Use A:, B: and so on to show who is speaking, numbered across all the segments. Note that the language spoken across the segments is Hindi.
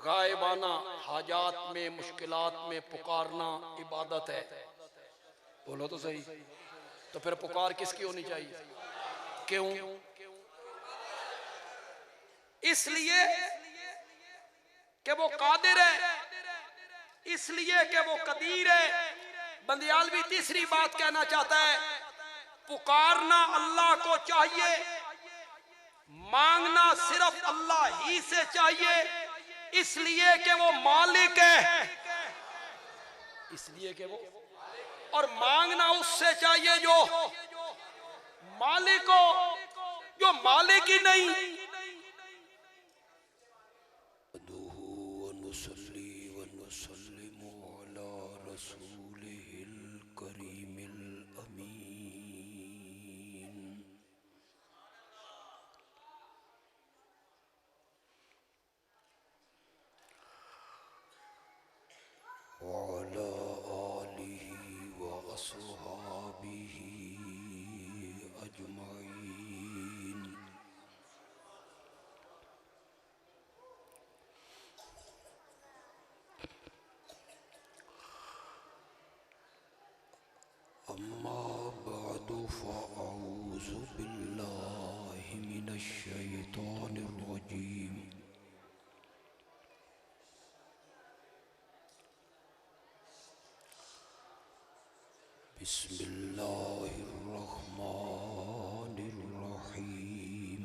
A: गायबाना हाजात में मुश्किलात में पुकारना इबादत है। बोलो तो सही। तो फिर पुकार किसकी होनी चाहिए? क्यों? इसलिए कि वो कादिर है, इसलिए कि वो कदीर है। बंदियालवी तीसरी बात कहना चाहता है, पुकारना अल्लाह को चाहिए, मांगना सिर्फ अल्लाह ही से चाहिए, इसलिए कि वो मालिक है, इसलिए कि वो, और मांगना उससे चाहिए जो मालिक हो, जो मालिक ही नहीं।
B: अम्मा बादु फ़अऊज़ु बिल्लाहि मिनश्शैतानिर रजीम। बिस्मिल्लाहिर रहमानिर रहीम।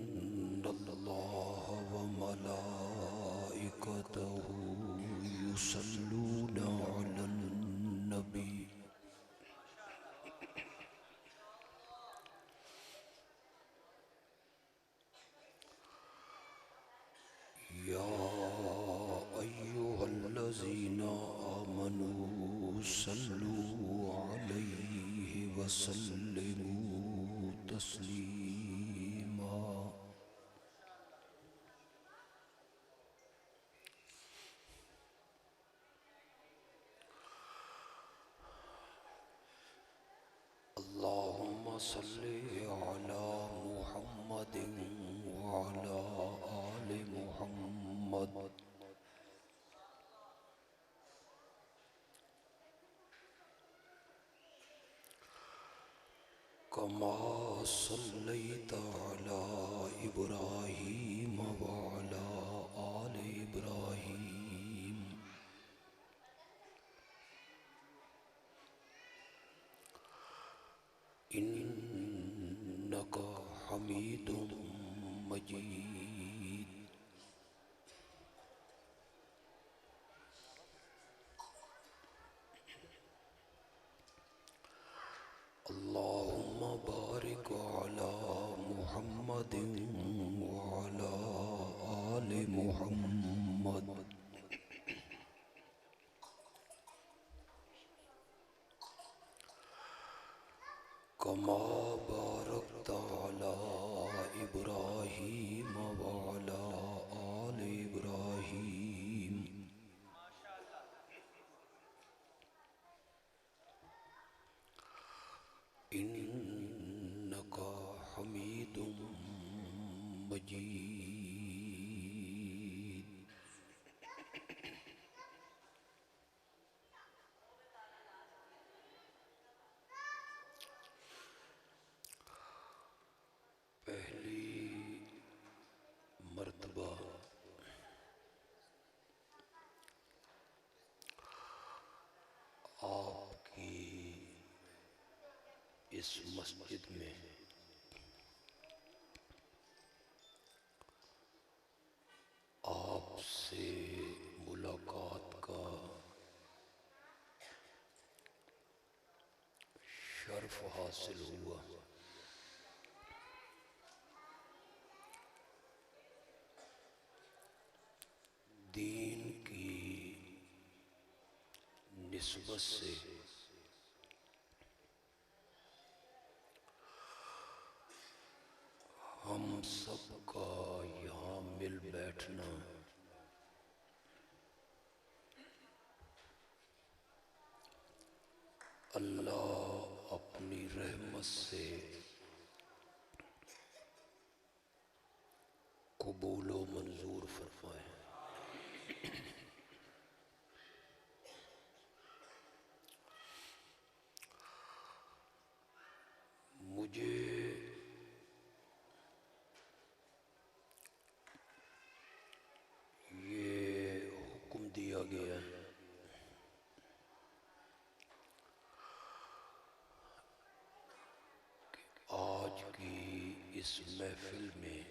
B: इन्नल्लाह व मलाइकतहु युसल्लूना अलन नबी। या अय्युहल्लज़ीना आमनू सल्लू अलैहि वसल्लिमू तस्लीमा। अल्लाहुम्मा सल्लि अला मुहम्मदिन व अला आलि मुहम्मद कमा सल्लैता अला इब्राहीम व अला आलि इब्राहीम इन्नका हमीदुम मजीद। अल्लाहुम्मा बारिक अला मुहम्मदिन व अला आलि मुहम्मद कमा बारकता अला इब्राहीम व अला आलि इब्राहीम इन्नका हमीदुम मजीद। पहली मर्तबा आपकी इस मस्जिद में आपसे मुलाकात का शर्फ हासिल हुआ। दीन की निस्बत से हम सबका यहाँ मिल बैठना अल्लाह अपनी रहमत से कबूल व मंजूर फरमाए। मुझे ये हुक्म दिया गया है कि आज की इस महफिल में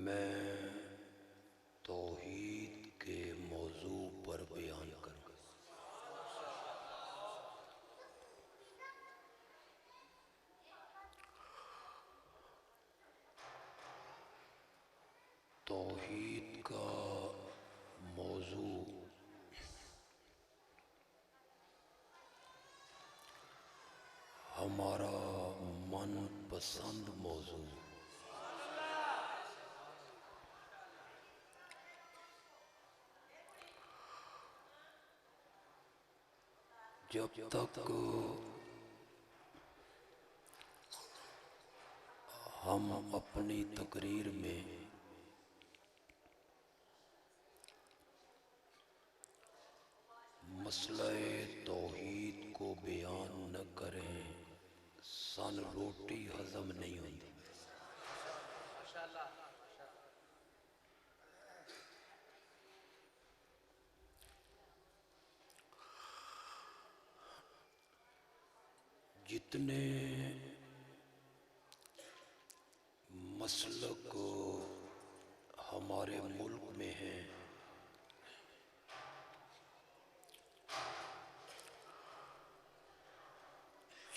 B: मैं तौहीद के मौजू पर बयान करूँगा। तौहीद का मौजू हमारा मनपसंद मौजू। जब तक हम अपनी तकरीर में मसले तौहीद को बयान न करें, सन रोटी हजम नहीं होती। जितने मसलक हमारे मुल्क में हैं,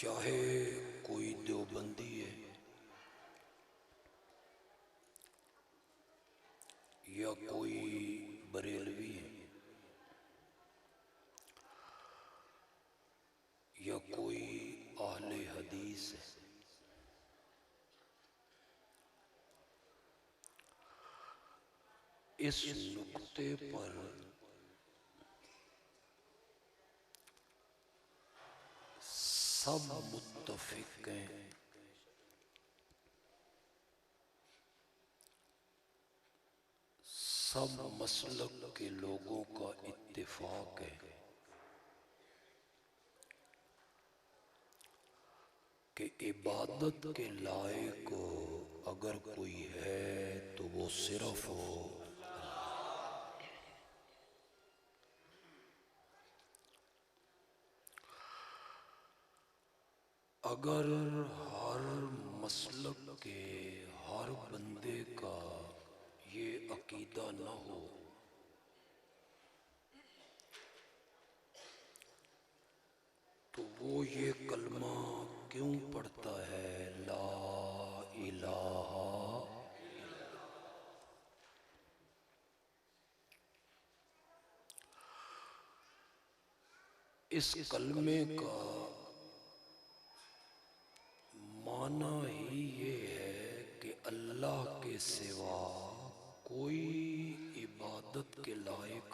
B: चाहे कोई देवबंदी है या कोई बरेलवी है या कोई आले हदीस है, इस नुक्ते पर सब मुत्तफिक हैं सब मसलक के लोगों का इत्तेफाक है कि इबादत के लायक अगर कोई है तो वो सिर्फ अगर हर मसलक के हर बंदे का ये अकीदा न हो तो वो ये कलमा क्यों पढ़ता है, ला इलाहा। इस कलमे का माना ही ये है कि अल्लाह के सिवा कोई इबादत के लायक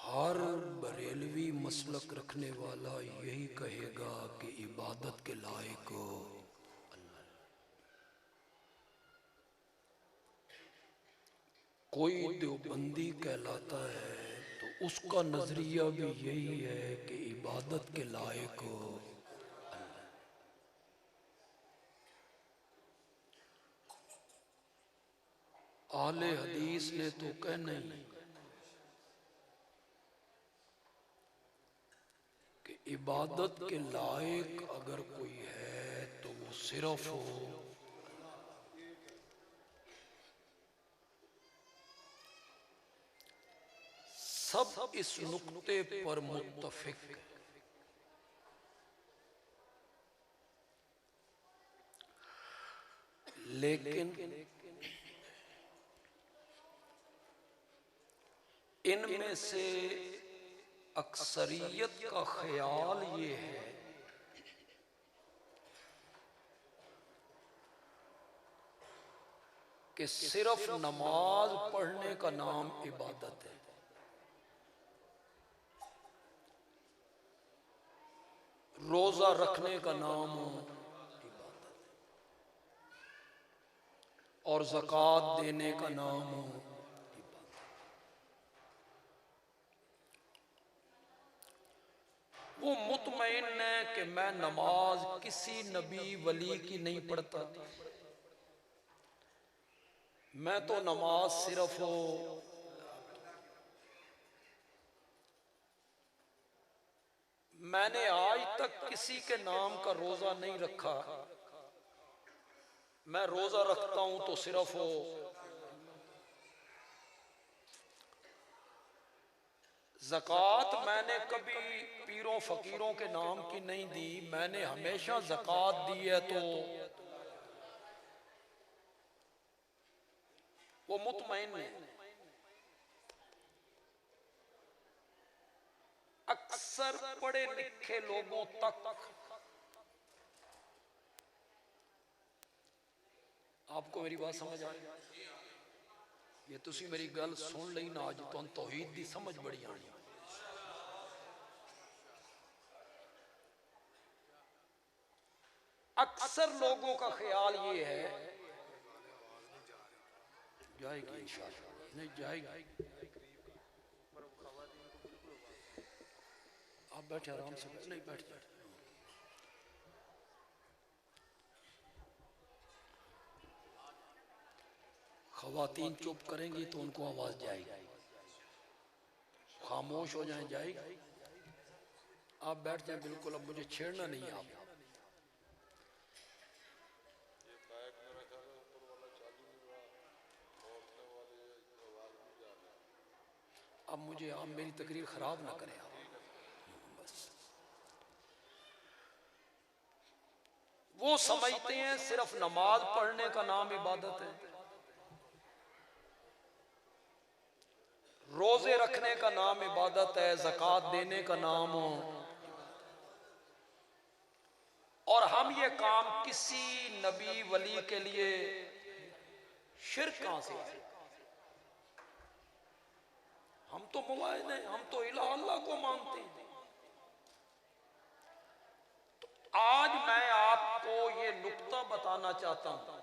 B: हर बरेलवी मसलक रखने वाला यही कहेगा कि इबादत के लायक कोई देवबंदी कहलाता है तो उसका नजरिया भी यही है कि इबादत के लायक आले हदीस ने तो कहना ही कि इबादत के लायक अगर कोई है तो वो सिर्फ सब इस नुक्ते पर मुत्तफिक है। लेकिन इनमें से अक्सरियत का ख्याल ये है कि सिर्फ नमाज पढ़ने का नाम इबादत है। रोजा रखने का नाम इबादत है और ज़कात देने का नाम इबादत। वो मुतमईन है कि मैं नमाज किसी नबी वली की नहीं पढ़ता, मैं तो नमाज सिर्फ मैंने आज तक किसी के नाम का रोजा नहीं रखा। मैं रोजा रखता हूं तो सिर्फ ज़कात मैंने कभी पीरों फकीरों के नाम की नहीं दी, मैंने हमेशा ज़कात दी है। तो वो मुतमईन है। अक्सर पढ़े लिखे लोगों तक आपको मेरी बात समझ आ रही? ये तुसी मेरी गल सुन ली ना, अज तुहानू तौहीद दी समझ बड़ी आनी। अक्सर लोगों का ख्याल ये है, जाएगी इंशाअल्लाह, नहीं जाएगी। आप बैठे आराम से, नहीं बैठ जाए। खवातीन चुप करेंगी तो उनको आवाज जाएगी, खामोश हो जाए जाएगी। आप बैठ जाए बिल्कुल, अब मुझे छेड़ना नहीं है। आप अब मुझे आप मेरी तकरीर खराब ना करें। वो समझते हैं सिर्फ नमाज पढ़ने का नाम इबादत है, रोजे रखने का नाम इबादत है, ज़कात देने का नाम हो। और हम ये काम किसी नबी वली के लिए शिर्क कहां से आए? हम तो मुवाहिद हैं, हम तो इलाह अल्लाह को मानते हैं। आज मैं आपको ये नुक्ता बताना चाहता हूं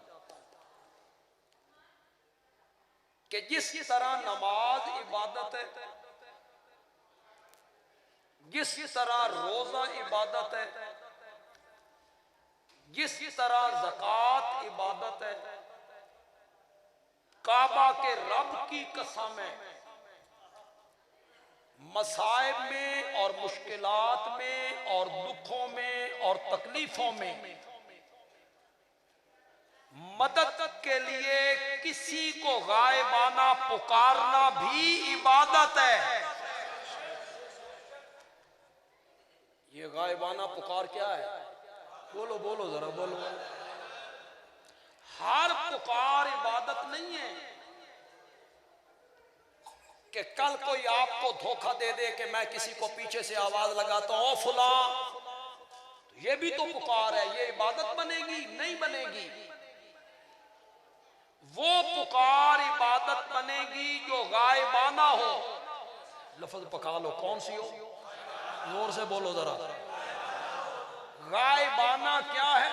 B: कि जिस तरह नमाज इबादत है, जिस तरह रोजा इबादत है, जिस तरह ज़कात इबादत है, काबा के रब की कसम है, मसाइब में और मुश्किलात में और दुखों में और तकलीफों में मदद के लिए किसी को गायबाना पुकारना भी इबादत है। ये गायबाना पुकार क्या है? बोलो बोलो जरा बोलो। हर पुकार इबादत नहीं है कि कल कोई आपको धोखा दे दे कि मैं किसी को पीछे से आवाज लगाता हूं फुला, तो ये भी तो पुकार है, ये इबादत बनेगी? नहीं बनेगी। वो पुकार इबादत बनेगी जो गायबाना हो। लफ्ज पका लो, कौन सी हो? जोर से बोलो जरा। गायबाना क्या है?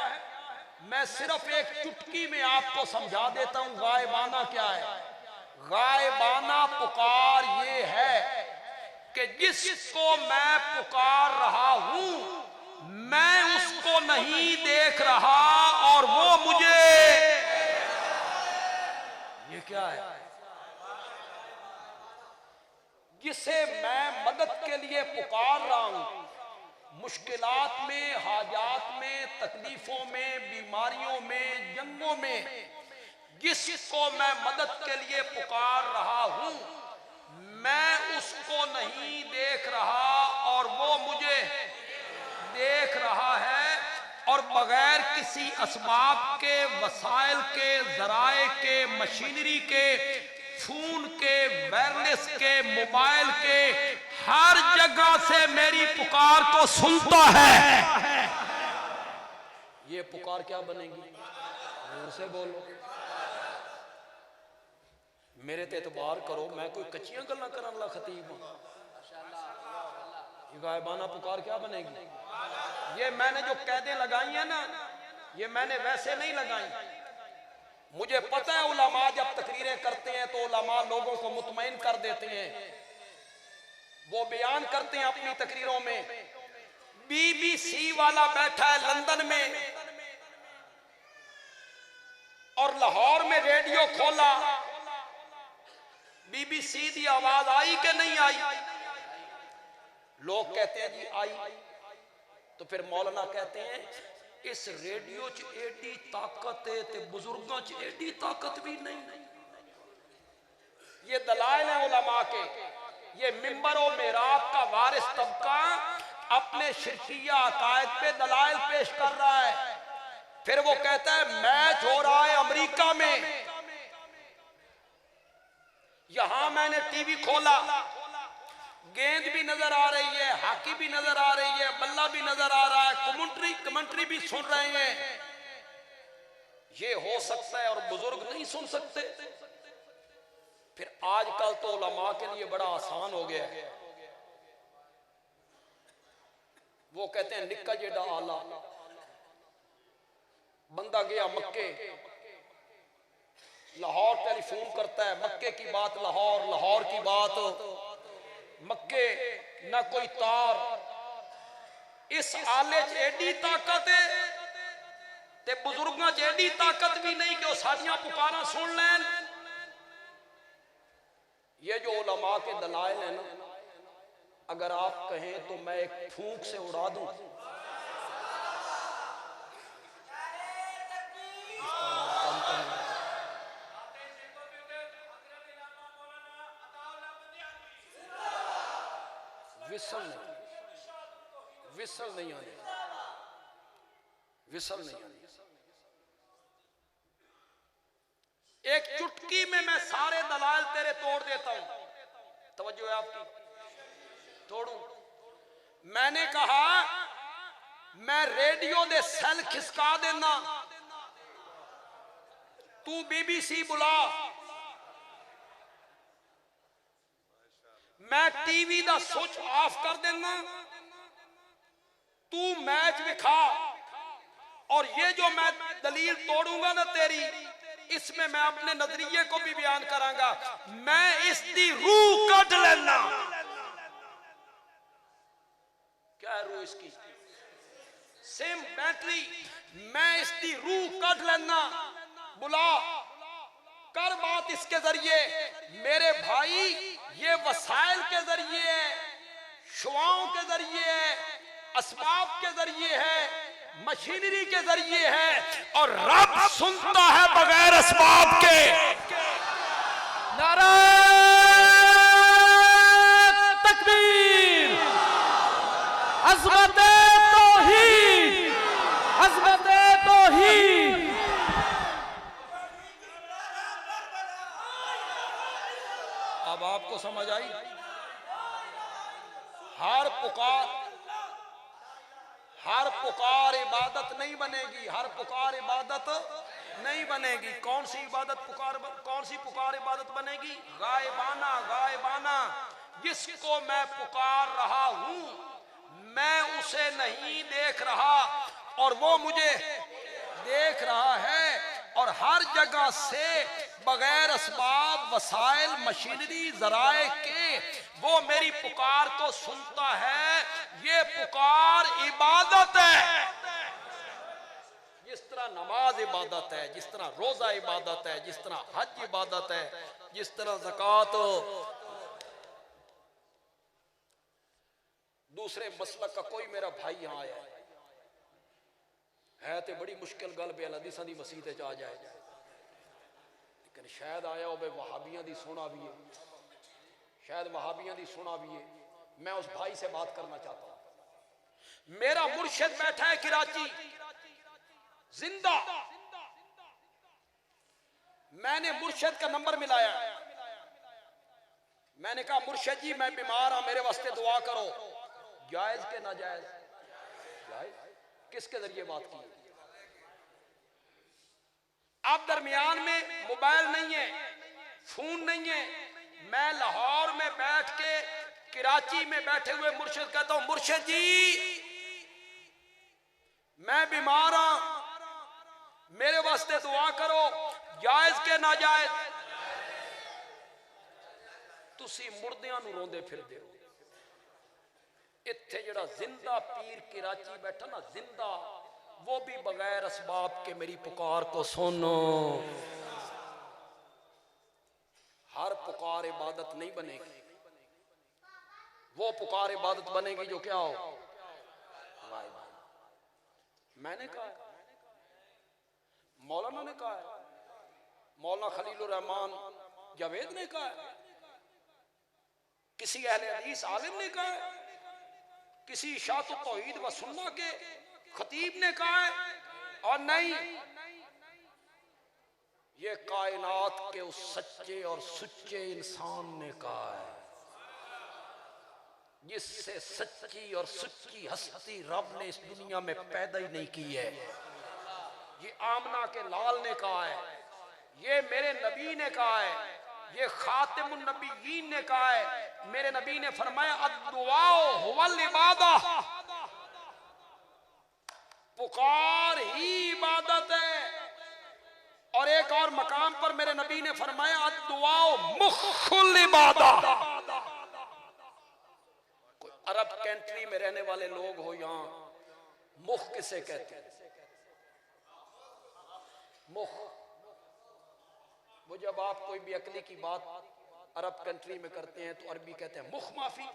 B: मैं सिर्फ एक चुटकी में आपको समझा देता हूं गायबाना क्या है। गायबाना पुकार ये है कि जिसको मैं पुकार रहा हूं मैं उसको नहीं देख रहा और वो मुझे, ये क्या है? जिसे मैं मदद के लिए पुकार रहा हूं, मुश्किलात में, हाजात में, तकलीफों में, बीमारियों में, जंगों में जिसको मैं मदद के लिए पुकार रहा हूं मैं उसको नहीं देख रहा और वो मुझे देख रहा है। और बगैर किसी असबाब के, वसाइल के, जराए के, मशीनरी के, फोन के, वायरलेस के, मोबाइल के, हर जगह से मेरी पुकार को सुनता है। ये पुकार क्या बनेगी? जोर से बोलो। मेरे ते एतबार करो, मैं कोई कच्चियां गल्लां करन वाला खतीब हूं? ये गायबाना पुकार क्या बनेगी? ये मैंने जो कैदें लगाई हैं ना, ये मैंने वैसे नहीं लगाई। मुझे पता है उलमा जब तकरीरें करते हैं तो उलमा लोगों को मुतमईन कर देते हैं। वो बयान करते हैं अपनी तकरीरों में, BBC वाला बैठा है लंदन में और लाहौर में रेडियो खोला, BBC की आवाज आई कि नहीं आई? लोग कहते हैं जी आई। तो फिर मौलाना कहते हैं इस रेडियो च एडी ताकत है ते बुजुर्गों च एडी ताकत भी नहीं। ये दलाइल है उलमा के। ये मिंबर और मेराब का वारिस तबका अपने शिरकिया अकायद पे दलाइल पेश कर रहा है। फिर वो कहता है मैच हो रहा है अमेरिका में, यहां मैंने टीवी खोला, गेंद भी नजर आ रही है, हॉकी भी नजर आ रही है, बल्ला भी नजर आ रहा है, कमेंट्री भी सुन रहे हैं। ये हो सकता है और बुजुर्ग नहीं सुन सकते। फिर आजकल तो उलमा के लिए बड़ा आसान हो गया है। वो कहते हैं निक्का जेड़ा आला बंदा गया मक्के, लाहौर टेलीफोन करता है, मक्के की बात लाहौर, लाहौर की बात मक्के, ना कोई तार। इस आले च एडी ताकत है ते बुजुर्गों च एडी ताकत भी नहीं कि वो साडियां पुकारां सुन लें। ये जो उलमा के दलाइल है ना, अगर आप कहें तो मैं एक फूंक से उड़ा दूं। विसल नहीं आने, विसल नहीं आने। एक चुटकी में मैं सारे दलाल तेरे तोड़ देता हूं। तवज्जो है आपकी? तोड़ू? मैंने कहा मैं रेडियो दे सेल खिसका देना, तू BBC बुला, मैं टीवी दा स्विच ऑफ कर देना, तू मैच दिखा, और ये जो मैं दलील तोड़ूंगा ना तेरी, इसमें मैं अपने नजरिए को भी बयान करांगा। मैं इसकी रूह कट लेना। क्या है रूह इसकी? Same battery. मैं इसकी रूह कट लेना। बुला, कर बात इसके जरिए। मेरे भाई ये वसाइल के जरिए है, शुआओं के जरिए है, असबाब के जरिए है, मशीनरी के जरिए है, और रब सुनता है बगैर असबाब के।
A: नारा तकबीर, अज़मत तौहीद, अज़मत तौहीद।
B: अब आपको समझ आई? हर पुकार इबादत नहीं बनेगी, हर पुकार इबादत नहीं बनेगी। कौन सी पुकार इबादत बनेगी? गायबाना, गायबाना। जिसको मैं पुकार रहा हूं मैं उसे नहीं देख रहा और वो मुझे देख रहा है, और हर जगह से बगैर असबाब, वसाइल, मशीनरी, जराए के वो मेरी पुकार को सुनता है। ये पुकार इबादत है। जिस तरह नमाज इबादत है, जिस तरह रोजा इबादत है, जिस तरह हज इबादत है, जिस तरह ज़कात। दूसरे मसलक का कोई मेरा भाई यहां आया है तो बड़ी मुश्किल गल बेल हदीसां दी मसीत च आ जाए, लेकिन शायद आया हो वहाबियां दी सुना भी है, शायद वहाबियां दी सुना भी है। मैं उस भाई से बात करना चाहता हूं। मेरा मुर्शिद बैठा है कराची जिंदा। मैंने मुर्शिद का नंबर मिलाया, मैंने कहा मुर्शिद जी मैं बीमार हूं, मेरे वास्ते दुआ करो। जायज के नाजायज? जायज। किसके जरिए बात की? अब दरमियान में मोबाइल नहीं है,
A: फोन नहीं है। मैं लाहौर में बैठ के कराची में बैठे हुए मुर्शिद कहता हूं, मुर्शिद जी मैं बीमार हूं, मेरे वास्ते दुआ करो, जायज के नाजायज। तुसी मुर्दियां नूं रोंदे फिरदे हो। इत्थे जड़ा जिंदा पीर कराची बैठा ना, जिंदा, वो भी बगैर असबाब के मेरी पुकार को सुनो। हर पुकार इबादत नहीं बनेगी, वो पुकार इबादत बनेगी जो क्या हो। मैंने कहा, मौलाना ने कहा, मौलाना खलीलुर रहमान जावेद ने कहा, किसी अहले हदीस आलिम ने कहा, किसी शात तौहीद व सुन्ना के खतीब ने कहा है, और नहीं, ये कायनात के उस सच्चे और सुच्चे इंसान ने कहा है जिससे सच्ची और सच्ची हस्ती रब ने इस दुनिया में पैदा ही नहीं की है। ये आमना के लाल ने कहा है, ये मेरे नबी ने कहा है, ये खातिमुन नबीयीन ने कहा है। मेरे नबी ने फरमाया अद्दुआ हुवल इबादा, पुकार ही इबादत है। और एक और मकाम पर मेरे नबी ने फरमाया अद्दुआ मुख्खुल इबादा। कोई अरब कंट्री में रहने वाले लोग हो, यहां मुख किसे कहते हैं? मुख। वो जब आप कोई भी अकली की बात अरब कंट्री में करते हैं तो अरबी कहते हैं मुख माफी,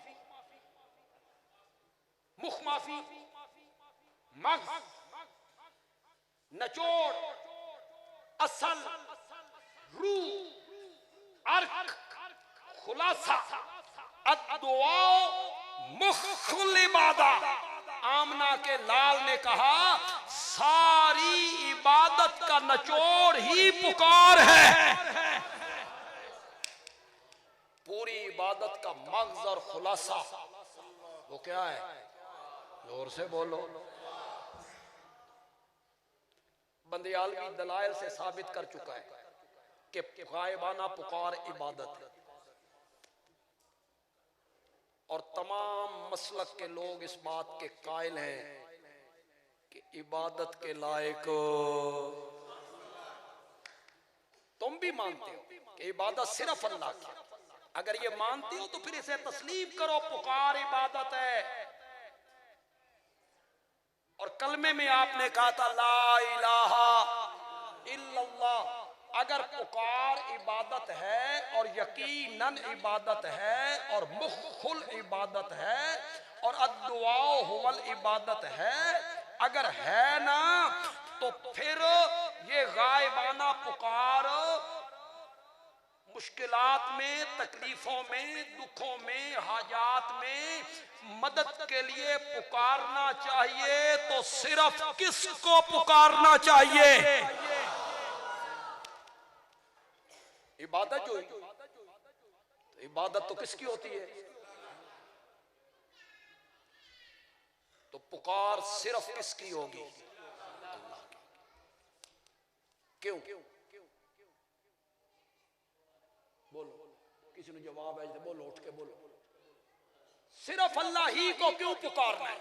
A: मुख माफी, मग़ज़, नचोड़, असल, रूह, अर्क, खुलासा। अद्दुआ मुख्खुल इबादा। आमना के लाल ने कहा सारी इबादत का नचोड़ ही पुकार है। पूरी इबादत का मग़ज़ और खुलासा वो क्या है? जोर से बोलो। बंदियालवी दलाइल से साबित कर चुका है कि गायबाना पुकार इबादत है, और तमाम मसलक के लोग इस बात के कायल हैं कि इबादत के लायक तुम भी मानते हो कि इबादत सिर्फ अल्लाह की। अगर ये मानते हो तो फिर इसे तस्लीम करो, पुकार इबादत है। और कलमे में आपने कहा था ला इलाहा इल्लल्लाह। अगर पुकार इबादत है और यकीनन इबादत है और मुख्खुल इबादत है और अद्दुआ हुवल इबादत है, अगर है ना तो फिर ये गायबाना पुकार मुश्किलात में, तकलीफों में, दुखों में, हाजात में मदद के लिए पुकारना चाहिए तो सिर्फ किसको पुकारना चाहिए? इबादत जो है, तो इबादत तो किसकी होती है? तो पुकार सिर्फ किसकी होगी? अल्लाह की। क्यों? बोलो, किसी ने जवाब है तो बोलो, उठ के बोलो। सिर्फ अल्लाह ही को क्यों पुकारना है?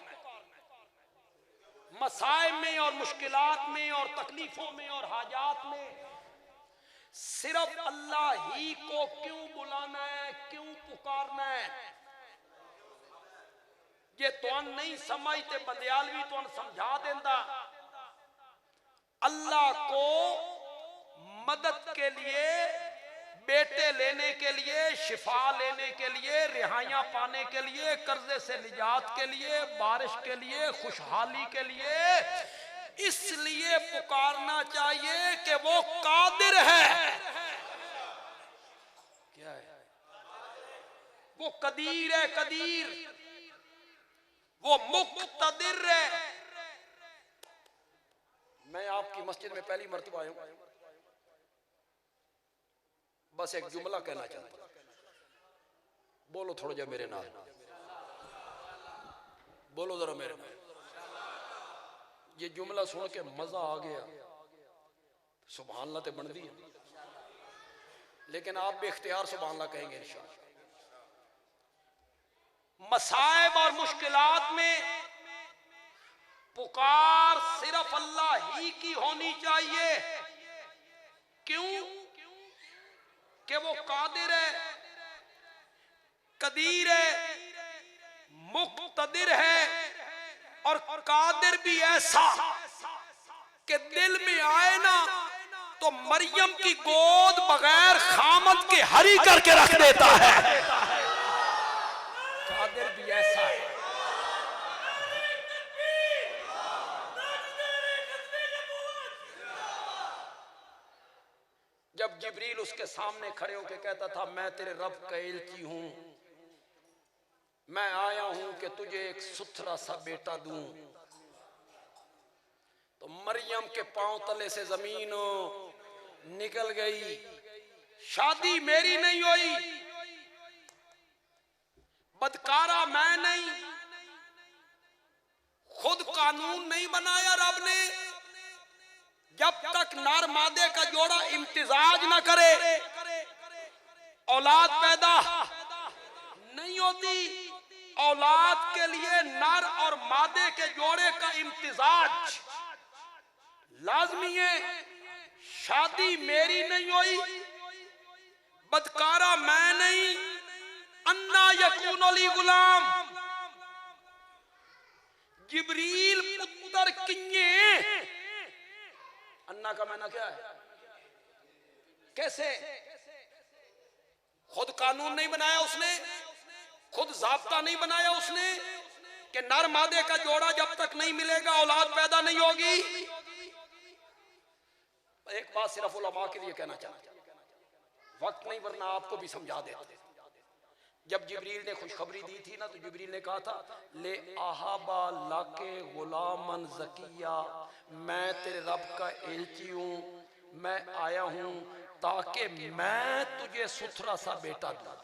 A: मसाइब में और मुश्किलात में और तकलीफों में और हाजात में सिर्फ अल्लाह ही को क्यों बुलाना है, क्यों पुकारना है? ये तो नहीं समझते बंदियालवी तो समझा देंदा। अल्लाह को मदद के लिए, बेटे लेने के लिए, शिफा लेने के लिए, रिहाइयां पाने के लिए, कर्जे से निजात के लिए, बारिश के लिए, खुशहाली के लिए इसलिए पुकारना चाहिए कि वो कादिर है। क्या है? वो कदीर है, कदीर। वो मुक्तदिर है। मैं आपकी मस्जिद में पहली मर्तबा आया हूं, बस एक जुमला कहना चाहता हूं। बोलो थोड़ा जा मेरे नाल, बोलो जरा मेरे नाल। ये जुमला सुन के मजा आ गया, सुभान अल्लाह ते बनदी है।
B: लेकिन आप भी इख्तियार सुभान अल्लाह कहेंगे इंशाअल्लाह। मसाइब और मुश्किलात में पुकार सिर्फ अल्लाह ही की होनी चाहिए। क्यों? कि वो कादिर है, कदीर है, मुक्तदिर है, और कादिर भी ऐसा कि दिल में आए ना तो मरियम की गोद बगैर खामद के हरी करके रख देता है। कादिर भी ऐसा है। जब जिब्रील उसके सामने खड़े होकर कहता था मैं तेरे रब का एलची हूं, मैं आया हूं कि तुझे एक सुथरा सा बेटा दूं, तो मरियम के पांव तले से जमीन निकल गई। शादी मेरी नहीं हुई, बदकारा मैं नहीं, खुद कानून नहीं बनाया रब ने। जब तक नर मादे का जोड़ा इम्तिजाज न करे औलाद पैदा नहीं होती। औलाद के लिए नर और मादे के जोड़े का इम्तिजाज लाजमी है। शादी मेरी नहीं हुई, बदकारा मैं नहीं, अन्ना यकून ली गुलाम। जिब्रील पुत्र किन्ने, अन्ना का माना क्या है? कैसे? खुद कानून नहीं बनाया उसने, खुद ज़ाब्ता नहीं बनाया उसने कि नर मादे का जोड़ा जब तक नहीं मिलेगा औलाद पैदा नहीं होगी। एक बात सिर्फ उलमा के लिए कहना चाहता, वक्त नहीं वरना आपको भी समझा देते। जब जिब्रील ने खुशखबरी दी थी ना तो जिब्रील ने कहा था ले आहाबा लाके गुलामन ज़किया, मैं तेरे रब का एलची हूं, मैं आया हूं ताकि मैं तुझे सुथरा सा बेटा दूं।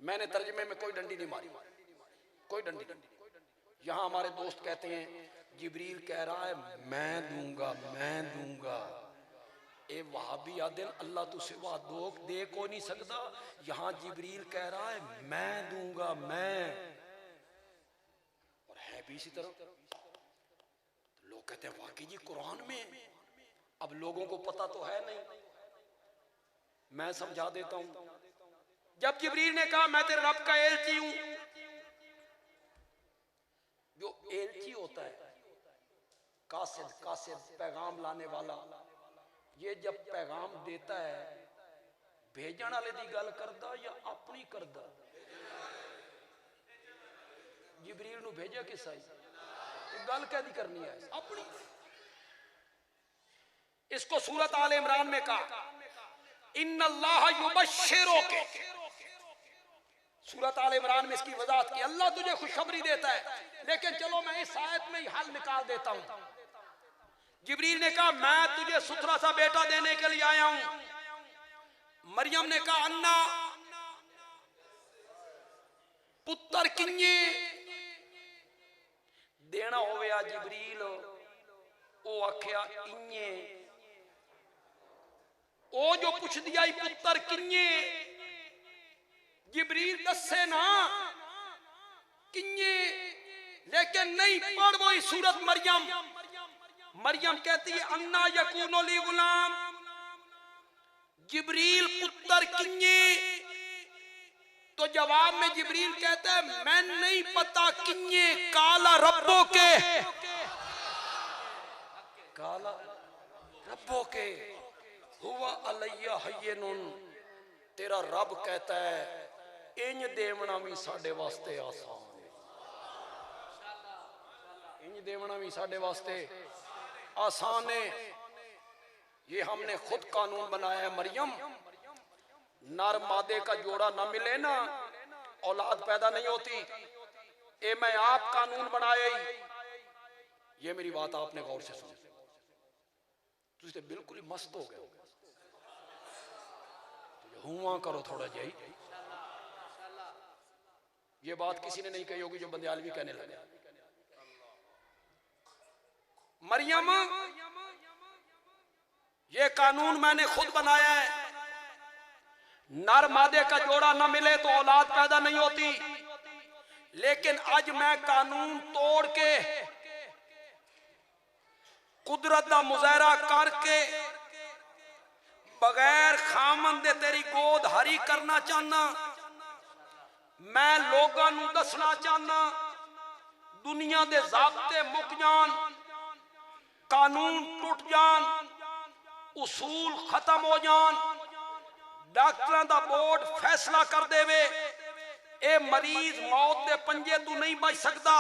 B: मैंने तर्जुमे में कोई डंडी नहीं मारी, कोई डंडी नहीं। यहां हमारे दोस्त कहते हैं जिब्रील कह रहा है मैं दूंगा, मैं दूंगा। ए वहाबी आदिल अल्लाह तू सिवा दे को नहीं सकता। यहां जिब्रील कह रहा है मैं दूंगा, मैं, और है भी इसी तरह। तो लोग कहते हैं वाकई जी कुरान में। अब लोगों को पता तो है नहीं, मैं समझा देता हूं। जब जिब्रील ने कहा मैं तेरे रब का एलची हूं, जो एलची होता है कासिद, कासिद पैगाम लाने वाला, ये जब पैगाम देता है भेजण वाले दी गल करदा या अपनी करदा? जिब्रील नू भेजा किस आई? गल कैदी करनी है? अपनी। इसको सूरत आल इमरान में कहा इन्नल्लाह युबश्शिरुके। सूरत आल इमरान में इसकी वजाहत की, अल्लाह तुझे खुशखबरी देता है। लेकिन चलो मैं इस आयत में ही हल निकाल देता हूं। जिब्रील ने कहा मैं तुझे सुथरा सा बेटा देने के लिए आया हूं। मरियम ने कहा अन्ना पुत्र किन्ने देना होवे आ जिब्रील, ओ आख्या इन्ने। ओ जो पुछ दिया पुत्र किन्ने, जिब्रील दसे ना किन्ने, लेकिन नहीं पढ़ वो सूरत मरियम। मरियम कहती है अन्ना यकूनो ली गुलाम, जिब्रील पुत्र किन्ने। तो जवाब में जिब्रील कहता है मैं नहीं पता किन्ने, काला रब्बो के, काला रब्बो के हुआ अलैया हय्यनुन। तेरा रब कहता है इंज देवना भी साडे वास्ते आसान है, इंज देवना भी साडे वास्ते आसान है। ये हमने खुद कानून बनाया है। मरियम, नर मादे का जोड़ा ना मिले ना औलाद पैदा नहीं होती। ये मैं आप कानून बनाया ही। ये मेरी बात आपने गौर से सुनी, तुझे बिल्कुल ही मस्त हो गए। हुआ करो थोड़ा यही। ये बात किसी ने नहीं कही होगी जो बंदयालवी कहने लगे। मरियम, ये कानून मैंने खुद बनाया है।
A: नर मादे का जोड़ा न मिले तो औलाद पैदा नहीं होती। लेकिन आज मैं कानून तोड़ के कुदरत का मुजाहरा करके बगैर खामन दे तेरी गोद हरी करना चाहना। मैं लोगों नू दसना चाहना दुनिया दे ज़ाब्ते मुक जान, कानून टूट जान, उसूल खत्म हो जान, डॉक्टरों का बोर्ड फैसला कर देवे ए मरीज मौत के पंजे तू नहीं बच सकता।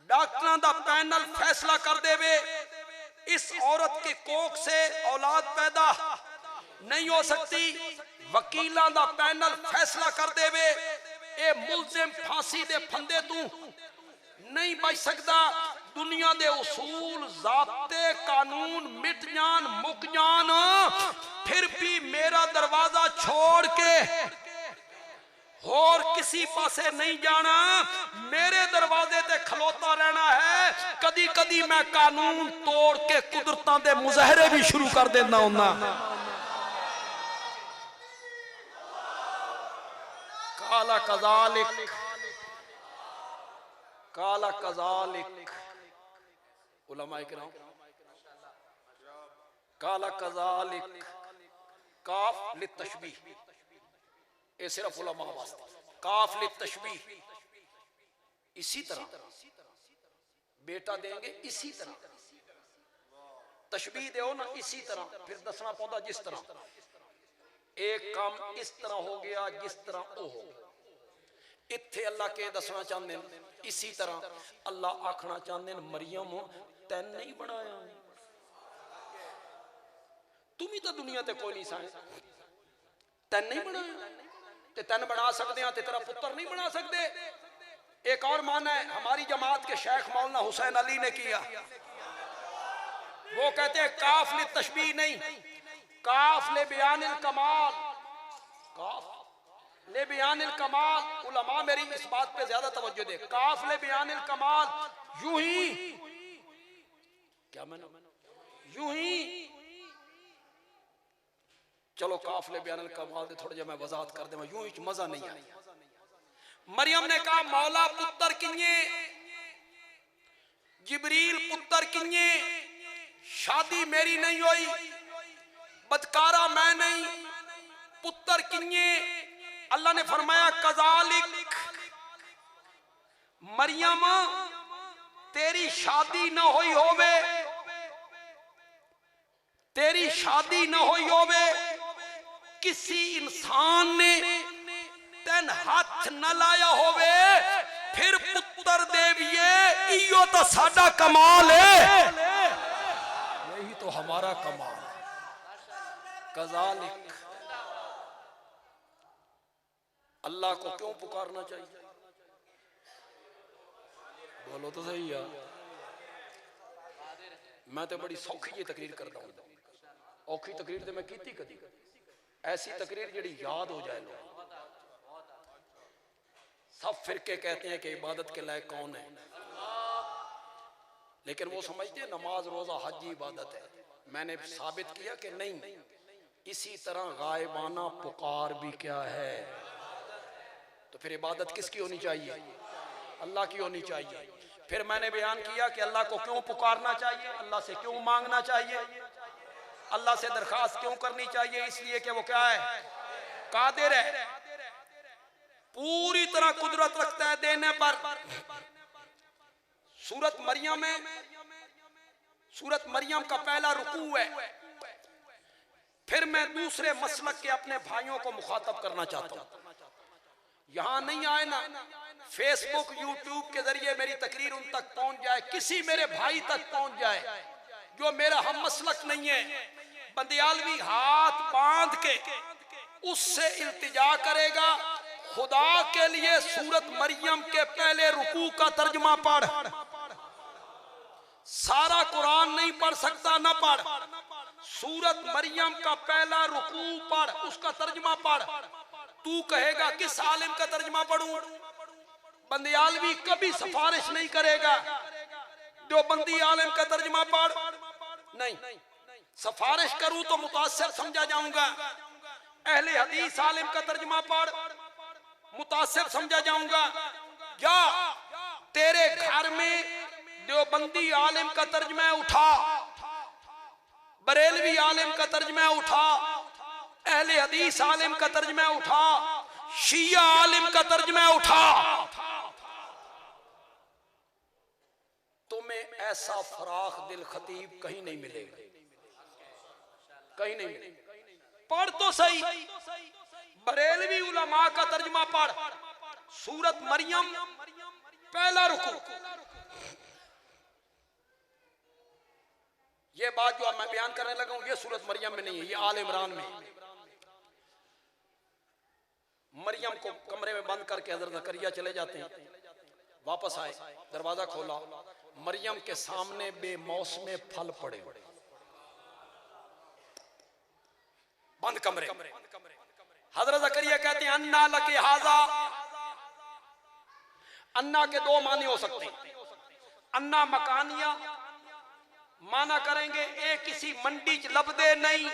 A: डॉक्टरों का पैनल फैसला कर देवे इस औरत की कोख से औलाद पैदा नहीं हो सकती। वकीलों का पैनल फैसला कर देवे ए मुलजिम फांसी दे फंदे तू नहीं बच सकता। दुनिया दे उसूल ज़ाब्ते कानून मिट जान मुक जान, फिर भी मेरा दरवाजा छोड़ के और किसी पासे नहीं जाना, मेरे दरवाजे ते खलोता रहना है। कदी कदी मैं कानून तोड़ के कुदरतां दे मुजाहरे भी शुरू कर देना हुंदा। काला कज़ालिक, काला कज़ालिक, उलमा इकराम, काला कज़ालिक, काफ लितशबीह, ये सिर्फ उलमा वास्ते, काफ लितशबीह। इसी तरह बेटा देंगे, इसी तरह तशबीह दो ना, इसी तरह फिर दसना पौधा जिस तरह एक काम इस तरह हो गया जिस तरह ओ हो। इत्थे अल्लाह के दसना चाहते हैं, इसी तरह अल्लाह आखना चाहते हैं मरियम तैन नहीं बनाया, तुम ही तो दुनिया ते कोई नहीं साए, तैन नहीं बनाया ते तैन बना सकते हैं ते तेरा पुत्र नहीं बना सकते। एक और माना है हमारी जमात के शेख मौलाना हुसैन अली ने किया, वो कहते हैं काफ ले तशबीह नहीं, काफ ले बयानिल कमाल, काफ ले बयानिल कमाल। उलमा मेरी इस बात पे ज्यादा तवज्जो दे, काफ ले बयानिल कमाल यूं ही, क्या मैंने यूं ही, चलो काफले बयानिल कमाल दे थोड़ा मैं वजाहत कर देवा, यूं ही मजा नहीं आया। मरियम ने कहा मौला पुत्र किन्ने, जिब्रील पुत्र किन्ने, शादी मेरी नहीं हुई, बदकारा मैं नहीं, पुत्र किन्ने। अल्लाह ने फरमाया कज़ालिक, मरियम तेरी शादी न हुई होवे, तेरी शादी न हुई होवे, किसी इंसान ने तेन हाथ न लाया होवे, फिर पुत्र देविए, इयो तो साडा कमाल है, यही तो हमारा कमाल। कज़ालिक, अल्लाह को क्यों पुकारना चाहिए, बोलो तो सही यार। मैं तो बड़ी सौखी जी तकरीर करता हूं, औखी तकरीर तो मैं की कदी, ऐसी तकरीर जी याद हो जाए। लोग सब फिरके कहते हैं कि इबादत के लायक कौन है, लेकिन वो समझते हैं नमाज रोजा हज इबादत है। मैंने साबित किया कि नहीं, इसी तरह गायबाना पुकार भी क्या है। तो फिर इबादत किसकी होनी चाहिए, अल्लाह की होनी चाहिए। फिर मैंने बयान किया कि अल्लाह को क्यों पुकारना चाहिए, अल्लाह से क्यों मांगना चाहिए, अल्लाह से दरखास्त क्यों करनी चाहिए, इसलिए कि वो क्या है, कादिर है, पूरी तरह कुदरत रखता है देने पर। सूरत मरियम में, सूरत मरियम का पहला रुकू है। फिर मैं दूसरे मसलक के अपने भाइयों को मुखातब करना चाहता हूं, यहां नहीं आए ना, फेसबुक यूट्यूब के जरिए मेरी तकरीर उन तक पहुंच जाए, किसी मेरे भाई तक पहुंच जाए जो मेरा हम मसलक नहीं है, बंदियालवी हाथ बांध के उससे इल्तिजा करेगा, खुदा के लिए सूरत मरियम के पहले रुकू का तर्जमा पढ़। सारा कुरान नहीं पढ़ सकता, ना पढ़, सूरत मरियम का पहला रुकू पढ़, उसका तर्जमा पढ़। तू कहेगा किस आलिम का तर्जमा पढ़ूं, बंदियालवी कभी सिफारिश नहीं करेगा जो बंदी आलिम का तर्जमा पढ़, नहीं, सिफारिश करूं तो मुतासिर समझा जाऊंगा। अहले हदीस आलिम का तर्जमा पढ़, मुतासिब समझा जाऊंगा। या तेरे घर में देवबंदी आलिम का तर्जमा उठा, बरेलवी आलिम का तर्जमा उठा, अहले हदीस आलिम का तर्जमा उठा, शिया आलिम का तर्जमा उठा, तुम्हें ऐसा फराख दिल खतीब कहीं नहीं मिलेगा, कहीं नहीं मिलेगा। पढ़ तो सही, बरेलवी उलमा का तर्जमा पढ़, सूरत मरियम पहला रुकू। ये बात जो मैं बयान करने लगा हूं ये सूरत मरियम में नहीं है, ये आल इमरान में। मरियम को कमरे में बंद करके हजरत जकरिया चले जाते हैं, वापस आए, दरवाजा खोला, मरियम के सामने बेमौसमे फल पड़े, बंद कमरे। हजरत जकरिया कहते हैं अन्ना लके हाजा। अन्ना के दो माने हो सकते हैं, अन्ना मकानिया माना करेंगे ए किसी मंडी च लभदे नहीं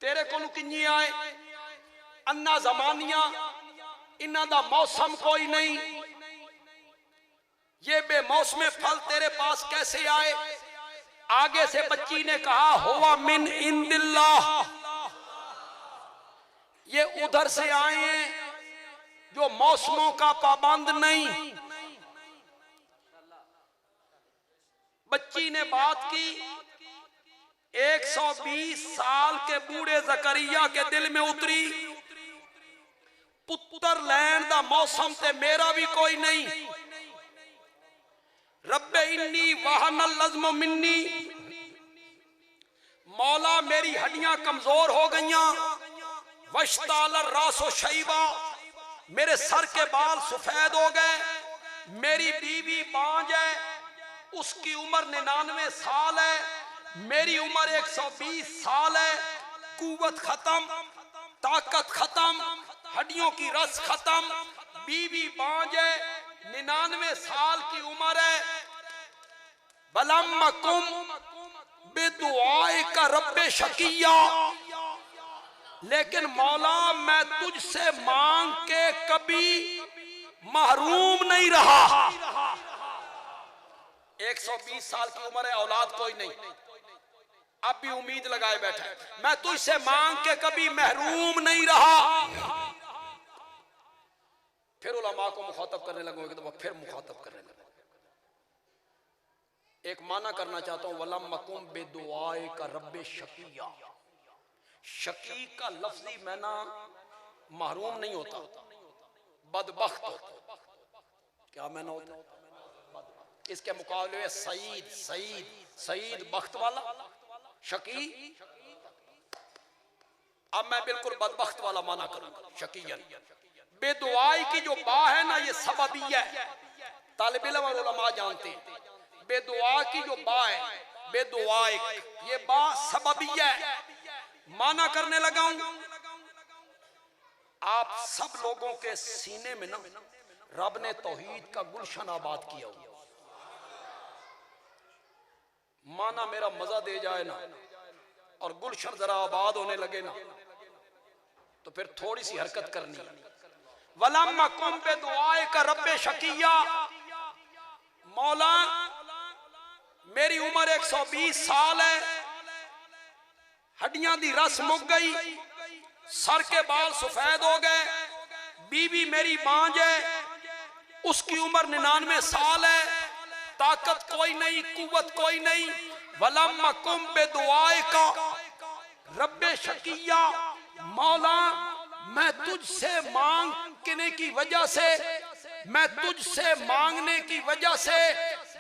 A: तेरे को किन्नी आए, अन्ना जमानिया इन्हां दा मौसम कोई नहीं, ये बेमौसमे फल तेरे पास कैसे आए। आगे से बच्ची ने कहा हुवा मिन इंदिल्लाह, ये उधर से आए हैं जो मौसमों का पाबंद नहीं। बच्ची ने बात की, 120 साल के बूढ़े जकरिया के दिल में उतरी, पुत्र लैन दा मौसम ते मेरा भी कोई नहीं। रब्बे इन्नी वहनल लज़्म मिन्नी, मौला मेरी हड्डियां कमजोर हो गईयां, वश्तालर रासो शैबा, मेरे सर के बाल सफेद हो गए, मेरी बीवी बांझ है, उसकी उम्र 99 साल है, मेरी उम्र 120 साल है, कुव्वत खत्म, ताकत खत्म, हड्डियों की रस खत्म, बीवी बांझ है, 99 साल की उम्र है। बलम्मकुम बिदुआए का रब्बे शकिया, लेकिन मौला मैं तुझसे मांग के कभी महरूम नहीं रहा। 120 साल की उम्र है, औलाद कोई नहीं, अब भी उम्मीद लगाए बैठा है, मैं तुझसे मांग के कभी महरूम नहीं रहा। फिर उलमा को मुखातब करने लगो, एक दफा फिर मुखातब करने लगो। एक माना करना चाहता हूं, वलम्मकुम बिदुआए का रब्बे शकिया। शकी का लफ्जी मैना महरूम नहीं होता, बदबख्त होता। क्या मैना होता? इसके मुकाबले में सईद, सईद, सईद बख्त वाला, शकी। अब मैं बिल्कुल बदबख्त वाला माना करूंगा, शकीयन। बेदुआई की जो बा है ना, ये सबबिया है, तालिब इल्म और उलमा जानते हैं। बेदुआ की जो बा है, बेदुआई, ये बा सबबिया है। माना करने लगा हूं, आप सब लोगों के सीने में ना रब ने तौहीद का गुलशन आबाद किया हुआ। माना मेरा मजा दे जाए ना और गुलशन जरा आबाद होने लगे ना, तो फिर थोड़ी सी हरकत करनी। वलम्मकुम बिदुआए का रब्बे शकिया, मौला मेरी उम्र 120 साल है, हड्डियां दी रस मुक गई, सर के बाल सफेद हो गए, बीवी मेरी बांझ है, उसकी उम्र 99 साल है, ताकत कोई नहीं, कुव्वत कोई नहीं। वलम्मकुम बिदुआए का रब्बे शकिया, मौला मैं तुझसे मांगने की वजह से, मैं तुझसे मांगने की वजह से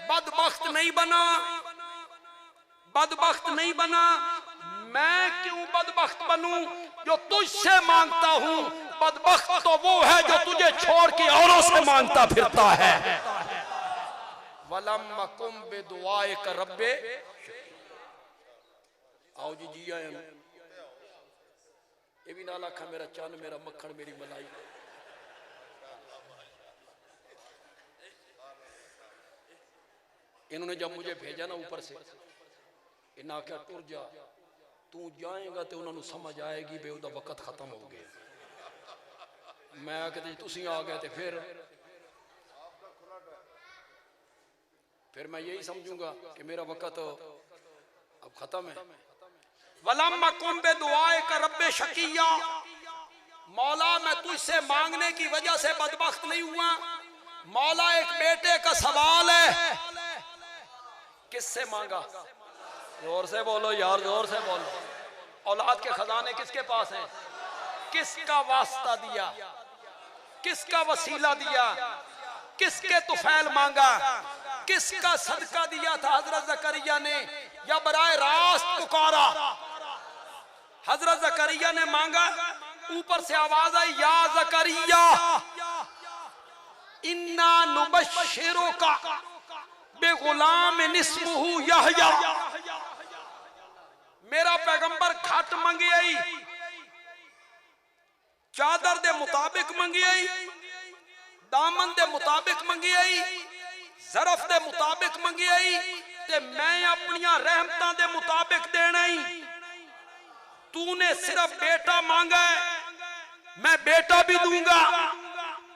A: बदबख्त नहीं बना, बदबख्त नहीं बना। मैं क्यों बदबख्त बनूं जो तुझसे मांगता हूं? बदबख्त तो वो है जो तुझे छोड़ के औरों से मांगता फिरता है। वलम्मकुम बिदुआए का रब्बे, आओ जी जी आए, ये भी नाला खा, मेरा चन, मेरा मक्खन, मेरी मलाई। इन्होंने जब मुझे भेजा ना ऊपर से, इन्हें आख्या टुर जा,
B: तू जाएगा तो उन्होंने समझ आएगी बे उदा वक्त खत्म हो गया। मैं आके तुसी आ गए तो फिर मैं यही समझूंगा कि मेरा वक्त अब खत्म है।
A: वलम कुंबे दुआए का रब्बे शकिया, मौला मैं तुझसे मांगने की वजह से बदबख्त नहीं हुआ। मौला एक बेटे का सवाल है,
B: किससे मांगा? जोर से बोलो यार, जोर से बोलो। औलाद के खजाने किसके पास हैं?
A: किसका वास्ता दिया, किसका वसीला दिया, किसके तुफैल मांगा, किसका सदका दिया था हजरत जकरिया ने, या बराए रास्त पुकारा? हजरत जकरिया ने मांगा, ऊपर से आवाज आई या जकरिया इन्ना नुबश्शिरुका बेगुलाम निस्मुहु यहया। मेरा पैगंबर खत मंगी आई, चादर दे मुताबिक मंगी आई, दामन दे मुताबिक मंगी आई, ज़रफ दे मुताबिक मंगी आई, ते मैं अपनियां रहमतां दे मुताबिक देना ही। तूने सिर्फ बेटा मांगा है, मैं बेटा भी दूंगा,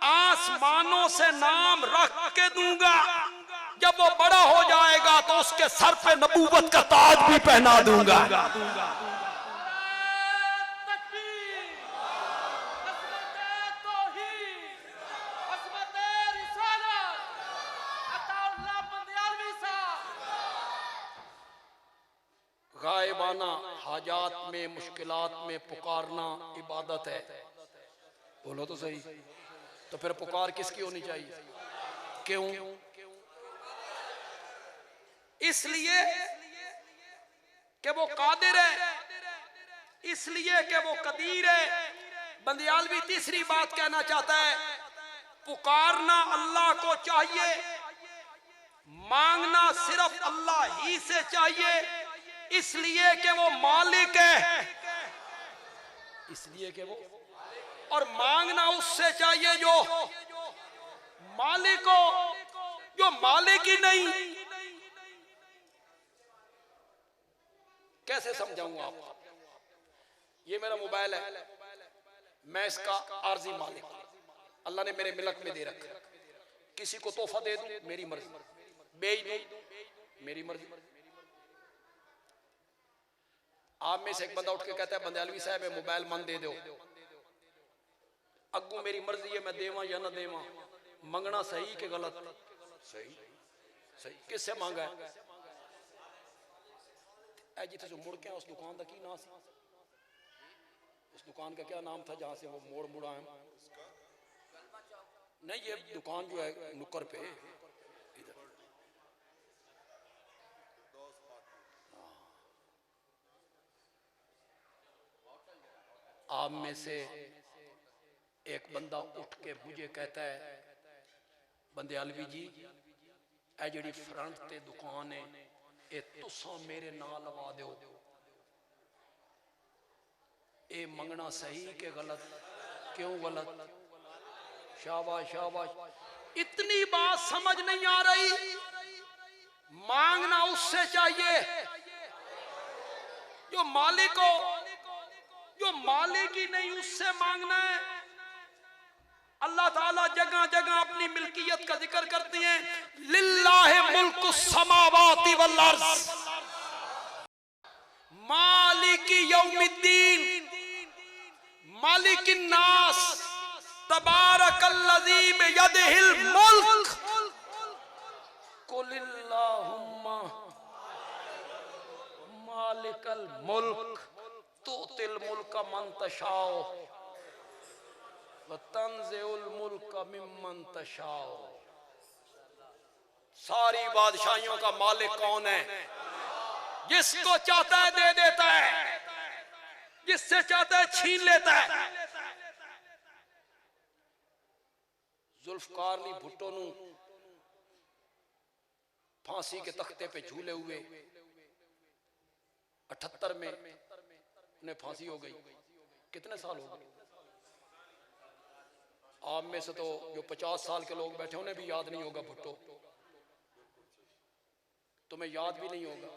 A: आसमानों से नाम रख के दूंगा। जब वो बड़ा हो जाएगा तो उसके सर पे नबूवत का ताज भी पहना दूंगा।
B: गायबाना हाजात में, मुश्किलात में पुकारना इबादत है। बोलो तो सही। तो फिर पुकार किसकी होनी चाहिए? क्यों?
A: इसलिए कि वो कादिर है, इसलिए कि वो कदीर है। बंदियालवी तीसरी बात कहना चाहता है, पुकारना अल्लाह को चाहिए, मांगना सिर्फ अल्लाह ही से चाहिए, इसलिए कि वो मालिक है,
B: इसलिए कि वो,
A: और मांगना उससे चाहिए जो मालिक हो, जो मालिक ही नहीं।
B: कैसे समझाऊंगा आपको? ये मेरा मोबाइल है, मैं इसका आर्जी मालिक, अल्लाह ने मेरे मिलक में दे रखा। किसी को तोहफा दे दूं मेरी मर्जी, बेच दूं मेरी मर्जी। आप में से एक बंदा उठ के कहता है बंदियालवी साहब मोबाइल मन दे दो, अगू मेरी मर्जी है, मैं देवा या ना देवा। मंगना सही कि गलत? सही। सही किससे मांगा है? जिथे जो मुड़ के उस दुकान का की नाम था? उस दुकान का क्या नाम था जहां से वो मोड़ मुड़ा है? नहीं, ये दुकान जो है नुक्कर पे इधर। आप में से एक बंदा उठ के मुझे कहता है बंदियालवी जी ए जी फ्रंट ते दुकान है, ए तुसा मेरे नाल लवा दो। ए मंगना सही के गलत? क्यों गलत? शाबाश शाबाश।
A: इतनी बात समझ नहीं आ रही। मांगना उससे चाहिए जो मालिक हो, जो मालिक ही नहीं उससे मांगना है। अल्लाह ताला जगह जगह अपनी मिल्कियत का जिक्र करती हैं, लिल्लाहि मुल्कु समावाति वल अर्ज़ मालिकी यौमिद्दीन मालिकिन नास तबारकल्लज़ी बियदिहिल मुल्क
B: कुलिल्लाहुम्मा मालिकल मुल्क तुतिल मुल्का मन तशाओ व तंज़िउल मुल्का मिम्मन तशाओ। सारी बादशाहियों का मालिक कौन है?
A: जिसको चाहता है दे देता है, जिससे चाहता है छीन लेता है।
B: जुल्फकार अली भुट्टो नू फांसी के तख्ते पे झूले हुए 78 में उन्हें फांसी हो गई। कितने साल हो गए? आप में से तो जो 50 साल के लोग बैठे उन्हें भी याद नहीं होगा भुट्टो, तुम्हें याद भी नहीं होगा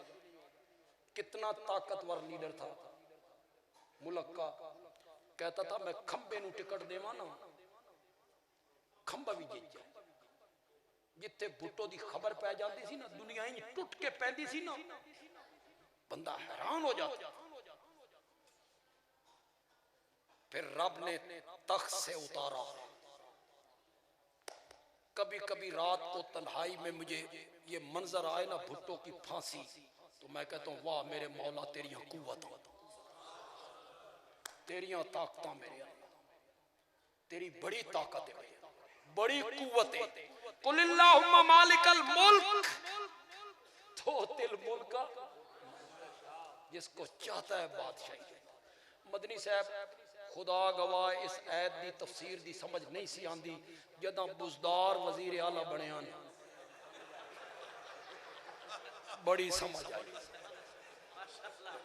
B: कितना ताकतवर लीडर था। मुल्क का, कहता था मैं खंबे नूं टिकट देवा ना, खंबा भी जीत जाए। जिथे भुट्टो की खबर पै जाती सी ना, दुनिया ही टुट के पैंदी सी ना, बंदा हैरान हो जाता। फिर रब ने तख्त से उतारा। कभी कभी रात को तन्हाई में मुझे ये मंजर आए ना, भुट्टो की फांसी, तो मैं कहता हूँ वाह मेरे मौला तेरियां कुव्वत, तेरियां ताकत, मेरे तेरी बड़ी ताकत है, बड़ी कुव्वत है। कुलिल्लाहुम्मा मालिकल मुल्क तुतिल मुल्क, जिसको चाहता है बादशाही। मदनी साहब खुदा गवाह, इस ऐत दी तफसीर दी समझ नहीं सी आंदी जदां बुजदार वजीर आला बनिया ने, बड़ी समझ आई।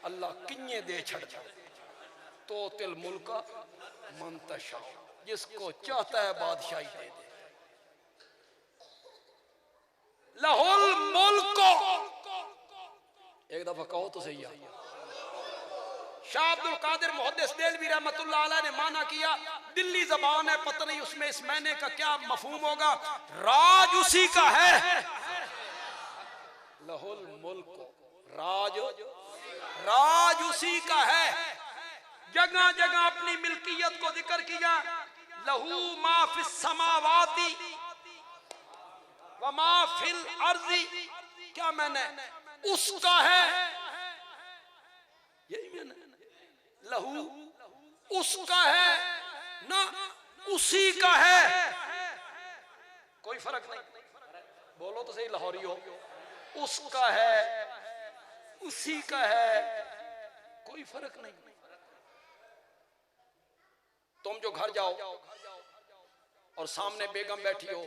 B: अल्लाह किन्ने दे छड़दा, तो तिल मुल्का मंतशा, जिसको चाहता है बादशाही दे दे। लहुल मुल्क, एक दफा कहो तो सही है। शाह अब्दुल कादिर मुहद्दिस देलवी रहमतुल्लाह अलैह ने माना किया, दिल्ली जबान है, पता नहीं उसमें इस महीने का क्या मफहूम होगा, राज उसी का है। लहुल मुल्क, राज राज उसी का है। जगह जगह अपनी मिल्कियत को जिक्र किया। लहू मा फिस समावाती व मा फिल अर्ज़ी, क्या मैंने उसका है, यही मैंने, लहू उसका है ना, उसी का है, कोई फर्क नहीं। बोलो तो सही लाहौरी हो, उसका है, उसी का है, कोई फर्क नहीं। तुम जो घर जाओ और सामने बेगम बैठी हो,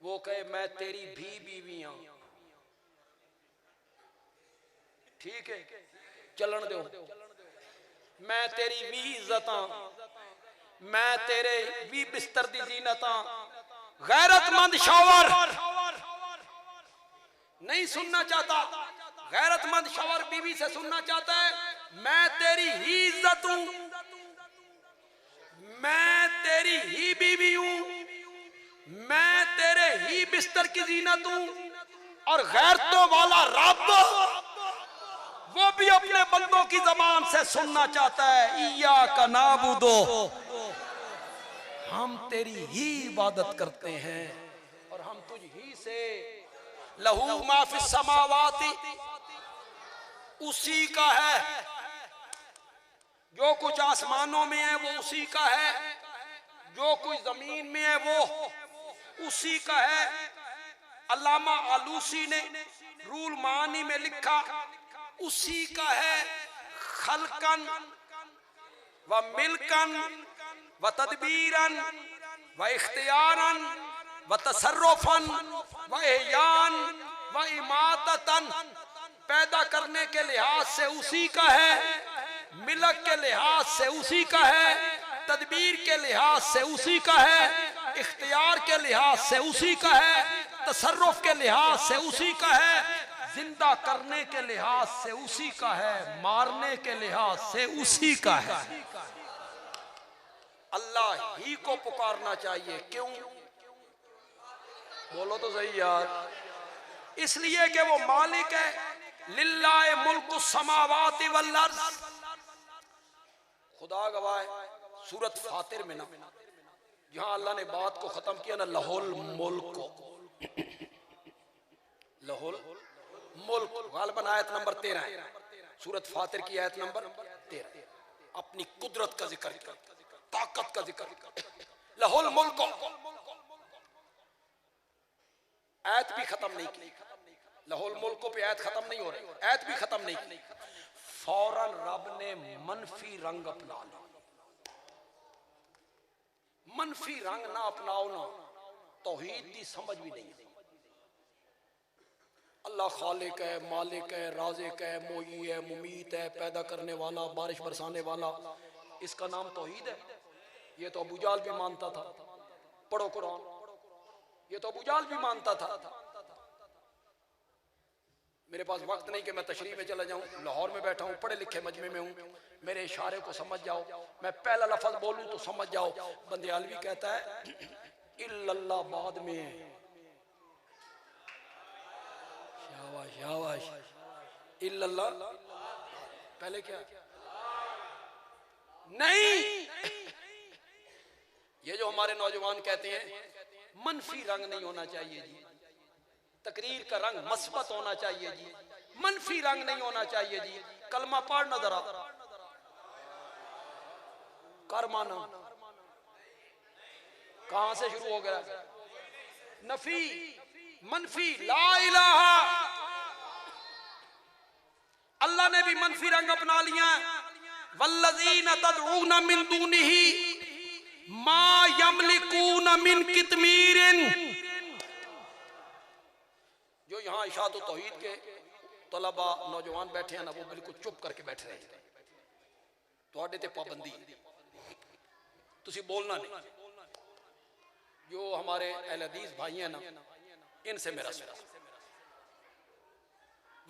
B: वो कहे मैं तेरी भी बीवी हूं, ठीक है चलन दो, मैं तेरी भी इज्जत हां, मैं तेरे भी बिस्तर दी जीनत हां। गैरतमंद शौहर नहीं सुनना चाहता, गैरतमंद शौहर बीवी से सुनना चाहता है मैं तेरी ही इज्जत हूं, मैं तेरी ही बीवी हूं, मैं तेरे ही बिस्तर की जीनत हूं। और गैरतों वाला रब वो भी अपने बंदों की जबान से सुनना चाहता है इय्याका नाबुदो, हम तेरी ही इबादत करते हैं और हम तुझ ही से। लहू मा फिस समावाती, उसी का है, जो कुछ आसमानों में है वो उसी का है, जो कुछ जमीन में है वो उसी का है। अल्लामा आलूसी ने रूल मानी में लिखा उसी का है। खलकन व मिल्कन व तदबीरन व इख्तियारन व तसर्रुफन व इहयान व इमादतन, पैदा करने के लिहाज से उसी का है, मिलक के लिहाज से उसी का है, तदबीर के लिहाज से उसी का है, इख्तियार के लिहाज से उसी का है, तसर्रुफ के लिहाज से उसी का है, जिंदा करने के लिहाज से उसी का है, मारने के लिहाज से उसी का है। अल्लाह ही को पुकारना चाहिए। क्यों? बोलो तो सही यार। इसलिए कि वो मालिक है। लिल्लाहि मुल्कु समावाति वल अर्ज़, खुदा गवाह है सूरत फातिर में ना, जहां अल्लाह ने बात को खत्म किया ना, लहुल मुल्क, लहुल मुल्क, गालिबन आयत नंबर 13 है, सूरत फातिर की आयत नंबर 13। अपनी कुदरत का जिक्र, ताकत का जिक्र, लहुल मुल्क। आयत भी खत्म नहीं की, लहुल मुल्क पे आयत खत्म नहीं हो रही, आयत भी खत्म नहीं की, फौरन रब ने मनफी रंग अपना लिया। मनफी रंग ना अपनाओ ना, तौहीद की समझ भी नहीं। अल्लाह खालिक है, मालिक है, राज़िक है, मोई है, मुमीत है, पैदा करने वाला, बारिश बरसाने वाला, इसका नाम तौहीद है। ये तो अबू जाल भी मानता था, पढ़ो कुरान, ये तो अबू जाल भी मानता था। मेरे पास वक्त नहीं कि मैं तशरीह में चला जाऊं, लाहौर में बैठा हूं, पढ़े लिखे मजमे में हूं, मेरे इशारे को समझ जाओ, मैं पहला लफ्ज बोलूं तो समझ जाओ। बंदियालवी कहता है इल्लल्लाह बाद में है। शाबाश शाबाश, इल्लल्लाह पहले क्या नहीं। ये जो हमारे नौजवान कहते हैं मनफी रंग नहीं होना चाहिए जी, तकरीर का रंग मस्बत होना चाहिए जी, मनफी रंग नहीं होना चाहिए जी। कलमा पढ़ ना जरा, कर माना कहां से शुरू हो गया? नफी मनफी, ला इलाहा। अल्लाह ने भी मनफी रंग अपना लिया। वल्लज़ीना तदऊना मिन दूनिही मा यमलिकूना मिन कितमीरिन। जो यहाँ इशाअत तौहीद के तलबा नौजवान बैठे हैं ना, वो बिल्कुल चुप करके बैठ रहे हैं। तुहाडे ते पाबंदी, तुसी बोलना नहीं। जो हमारे अहले हदीस भाई हैं ना, इनसे मेरा सवाल।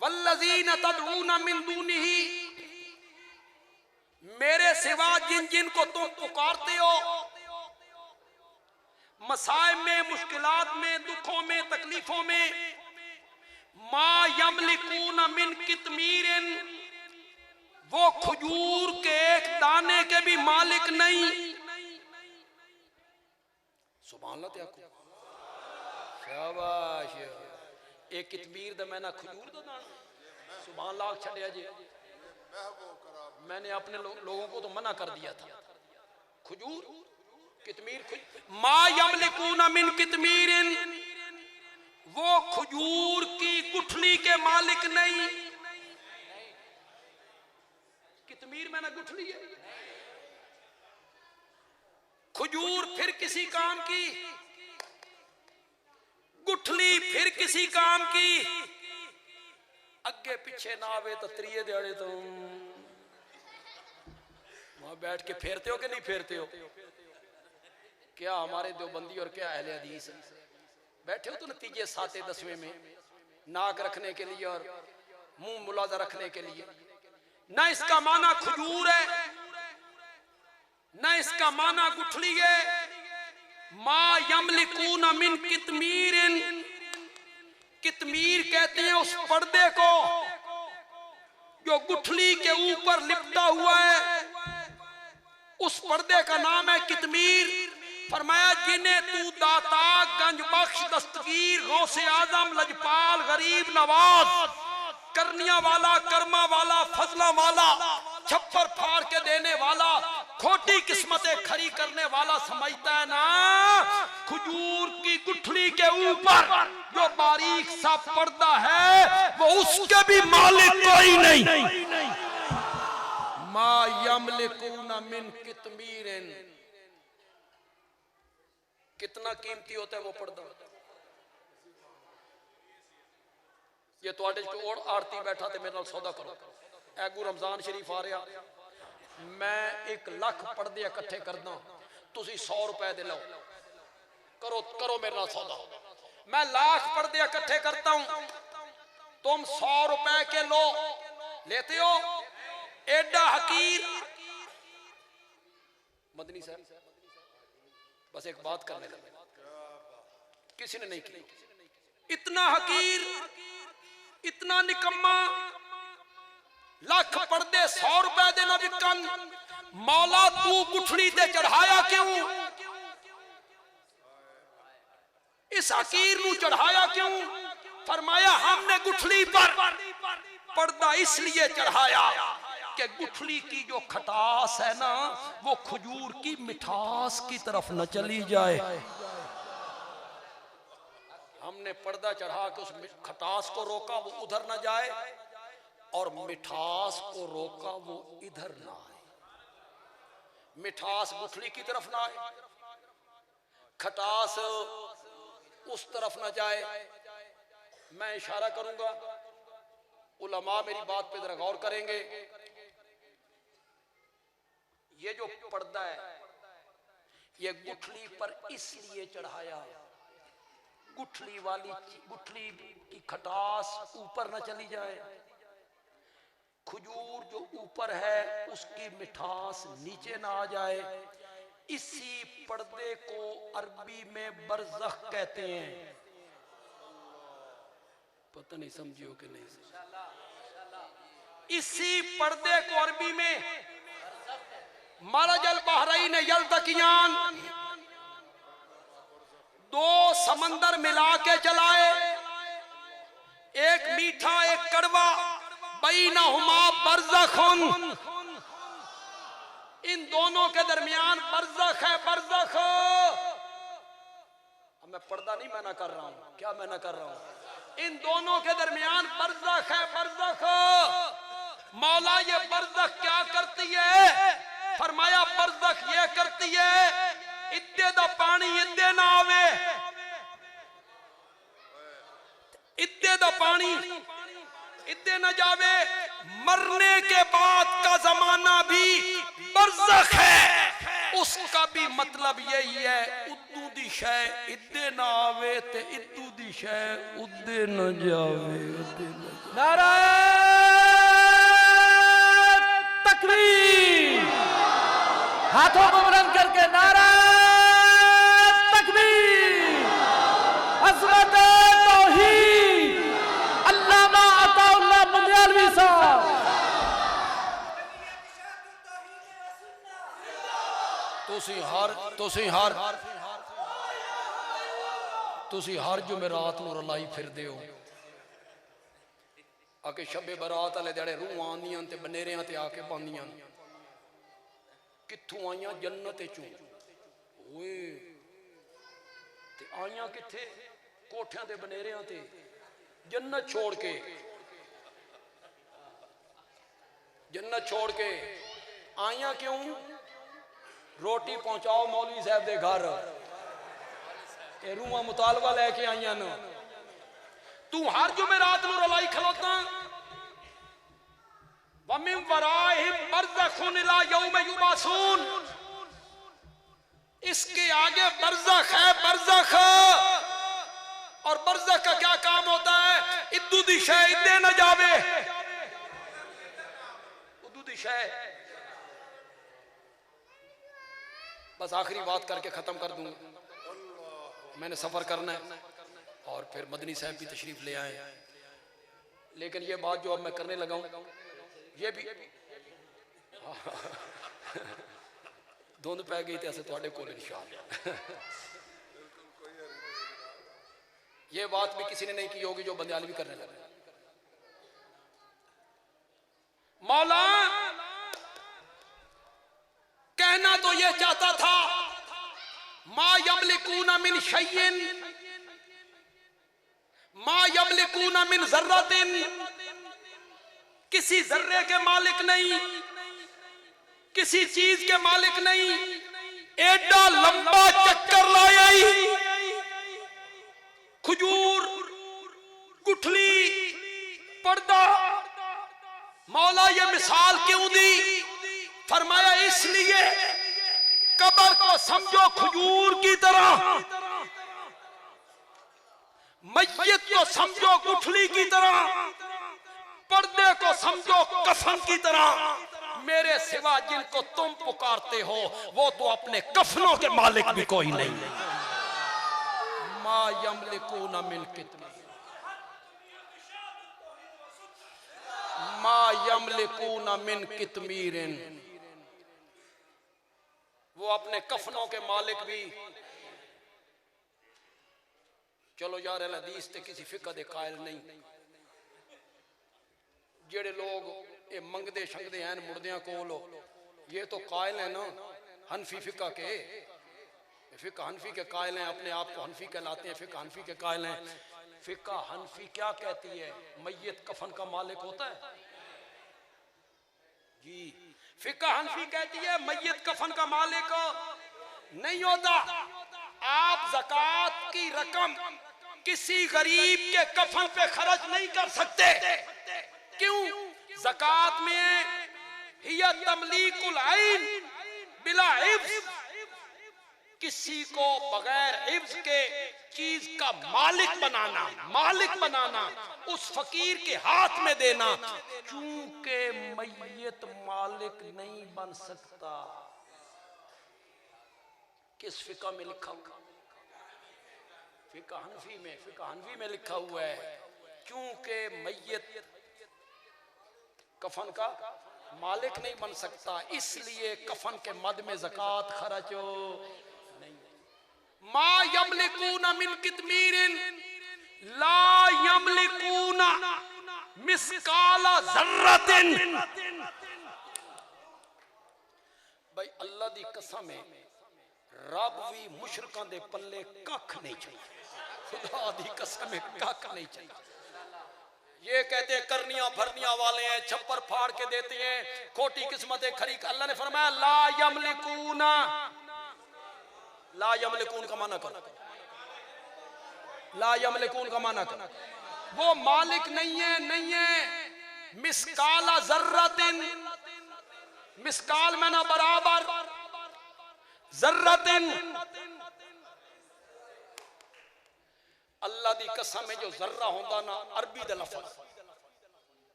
B: वल्लज़ीना तदऊना मिन दूनिही, मेरे सिवा जिन जिन को तुम पुकारते हो, मसाइब में, मुश्किलात में, दुखों में, तकलीफों में, मा यमलिकूना मिन कितमीरिन, वो खजूर के एक दाने के भी मालिक नहीं। सुभान अल्लाह त्याको, शाबाश। एक कितमीर दा मैना खजूर दा दाना, सुभान अल्लाह छड़िया जी। मैंने अपने लोगों को तो मना कर दिया था। खजूर कितमीर, मा यमलिकूना मिन कितमीरिन, वो खजूर की गुठली के मालिक नहीं। कितमीर मैंने गुठली है, खजूर फिर किसी काम की, गुठली फिर किसी काम की। अगे पीछे ना आवे तो त्रिये दिहाड़े तो वहां बैठ के फेरते हो कि नहीं फेरते हो? क्या हमारे देवबंदी और क्या अहले हदीस बैठे हो तो नतीजे साते दसवें में नाक रखने के लिए और मुंह मुलाजा रखने के लिए। ना इसका माना खजूर है, ना इसका माना गुठली है। मा यमलिकूना मिन कितमीरिन, कितमीर कहते हैं उस पर्दे को जो गुठली के ऊपर लिपटा हुआ है, उस पर्दे का नाम है कितमीर। फरमाया जिन्हें तू दाता, गंज बख्श, दस्तगीर, गौसे आजम, लजपाल, गरीब नवाज, करनिया वाला, कर्मा वाला, फजला वाला, छप्पर फाड़ के देने वाला, खोटी किस्मतें खरी करने वाला समझता है ना, खजूर की गुठली के ऊपर जो बारीक सा पर्दा है वो उसके भी मालिक कोई नहीं। मा यमलिकूना मिन कितमीरिन, कितना कीमती होता है वो पर्दा। ये तुहाडे कोल आरती बैठा ते मेरे नाल सौदा करो। ऐगू रमजान शरीफ आ रहा, मैं 1 लाख पर्दे इकट्ठे करदा, तुसी 100 रुपए दे लो, करो करो मेरे नाल सौदा। मैं 1 लाख पर्दे इकट्ठे करता हूं, तुम 100 रुपए के लो, लेते हो? एडा हकीर मदनी साहब, बस एक बात करने लगे, किसी ने नहीं की। इतना हकीर, इतना निकम्मा, 1 लाख पर्दे 100 रुपए देना भी कम। मौला तू गुठली ते चढ़ाया क्यों? इस हकीर नू चढ़ाया क्यों? फरमाया हमने गुठली पर पर्दा इसलिए चढ़ाया कि गुठली की जो खटास है ना, वो खजूर की मिठास की तरफ न चली जाए। हमने पर्दा चढ़ा के उस खटास को रोका, वो उधर न जाए, और मिठास को रोका, वो इधर ना आए। मिठास गुठली की तरफ ना आए, खटास उस तरफ ना जाए। मैं इशारा करूंगा, उलमा मेरी बात पे जरा गौर करेंगे। ये जो पर्दा है ये गुठली पर इसलिए चढ़ाया गुठली वाली गुठली की खटास ऊपर ना चली जाए, खजूर जो ऊपर है उसकी मिठास नीचे ना आ जाए। इसी पर्दे को अरबी में बरज़ख कहते हैं। पता नहीं समझियो कि नहीं? इसी पर्दे को अरबी में मरजल बहरैन यल्तकियान, दो समंदर मिला के चलाए, एक मीठा एक कड़वा, बैनहुमा बरज़खुन, इन दोनों के दरमियान बरज़ख है, बरज़ख। अब मैं पर्दा नहीं मना कर रहा हूं, क्या मना कर रहा हूं? इन दोनों के दरमियान बरज़ख है, बरज़ख। मौला ये बरज़ख क्या करती है? फरमाया बरज़ख ये करती है, इद्दे दा पानी इद्दे ना आवे, इद्दे दा पानी इद्दे न जावे। मरने के बाद का जमाना भी बरज़ख है, उसका भी मतलब यही है, उद्दू दी शै इद्दे ना आवे ते इद्दू दी शै उद्दे न जावे।
C: नारा तकबीर, हाथों को बुलंद करके नारा तकबीर। हज़रत तौहीद अल्लामा अताउल्लाह बंदियालवी साहब।
B: तुसी हर जुमेरात नूं रलाई फिरदे हो आके शबे बरात वाले दिहाड़े रूह आंदियां ते बनेरियां ते आके पांदियां। कित्थों आईयां? जन्नत चों। ओए ते आईयां किथे? कोठियां ते बनेरियां ते। जन्नत छोड़ के, जन्नत छोड़ के आईयां क्यों? रोटी पहुंचाओ मौलवी साहब दे घर, रूह मुतालबा लैके आईयां न। तू हर जुमेरात नूं रलाई खलोता। वमिन वराइहिम बरज़खुन इला यौम युबासून, इसके आगे बरज़ख है, बरज़ख। और बरज़ख का क्या काम होता है? इद्दू दी शै इद्दे न जावे, उद्दू दी शै। बस आखिरी बात करके खत्म कर दूंगा। मैंने सफर करना है और फिर मदनी साहब भी तशरीफ ले आए, लेकिन ये बात जो अब मैं करने लगा हूं ये भी धुंध पै गई थी थोड़े को इंशाअल्लाह। ये बात भी किसी ने नहीं की होगी जो बंदियाली भी करने लगे। मौला कहना तो ये चाहता था, मा यमलिकूना मिन शैइन, मा यमलिकूना मिन ज़र्रतिन, किसी जर्रे के मालिक नहीं, किसी चीज के मालिक नहीं। एडा लंबा चक्कर लाया, खजूर, गुठली, पर्दा। मौला ये मिसाल क्यों दी? फरमाया इसलिए कब्र को समझो खजूर की तरह, मय्यत को समझो गुठली की तरह, पर्दे को समझो कफन की तरह। मेरे सिवा जिनको तुम पुकारते हो वो तो अपने कफनों के मालिक भी कोई नहीं। मा यमलिकूना मिन कितमीर, मा यमलिकूना मिन कितमीरिन, वो अपने कफनों के मालिक भी। चलो यार हदीस ते किसी फिक्र दे कायल नहीं। जेड़े लोग ये मंगदे शंगदे हैं मुर्दियां कोलो, ये तो कायल है ना हनफी फिक्र के। फिक्र हनफी के कायल हैं, अपने आप को हनफी कहलाते हैं, फिक्र हनफी के कायल हैं। फिक्र हनफी क्या कहती है? मय्यत कफन का मालिक होता है जी। फिक्र हनफी कहती है मय्यत कफन का मालिक नहीं होता। आप ज़कात की रकम किसी गरीब के कफन पे खर्च नहीं कर सकते। क्यों? ज़कात में हिया तमलीकुल ऐन बिला इब्स, किसी को बगैर इब्स के चीज का मालिक बनाना उस फकीर के हाथ में देना, चूंकि मैयत मालिक नहीं बन सकता। किस फिका में लिखा हुआ? फिका हनफी में लिखा हुआ है, क्योंकि मैयत कफन का मालिक नहीं बन सकता, इसलिए कफन के मद में ज़कात खर्च नहीं। मा यमलिकूना मिन कितमीरिन ला यमलिकूना मिस्काला ज़र्रतिन। भाई अल्लाह दी कसम है, रब भी मुशरकां दे पल्ले कख नहीं चाहिए, खुदा दी कसम है कख नहीं चाहिए। ये कहते हैं करनियां भरनियां वाले हैं, छप्पर फाड़ के देते हैं, खोटी किस्मतें खरी। अल्लाह ने फरमाया ला यमलिकून का माना कर, ला यमलिकून का माना कर, वो मालिक नहीं है। मिस्काला ज़र्रतिन, मिस्काल में ना बराबर, ज़र्रतिन अल्लाह दी कसम है जो जर्रा होंदा ना अरबी दा लफ्ज़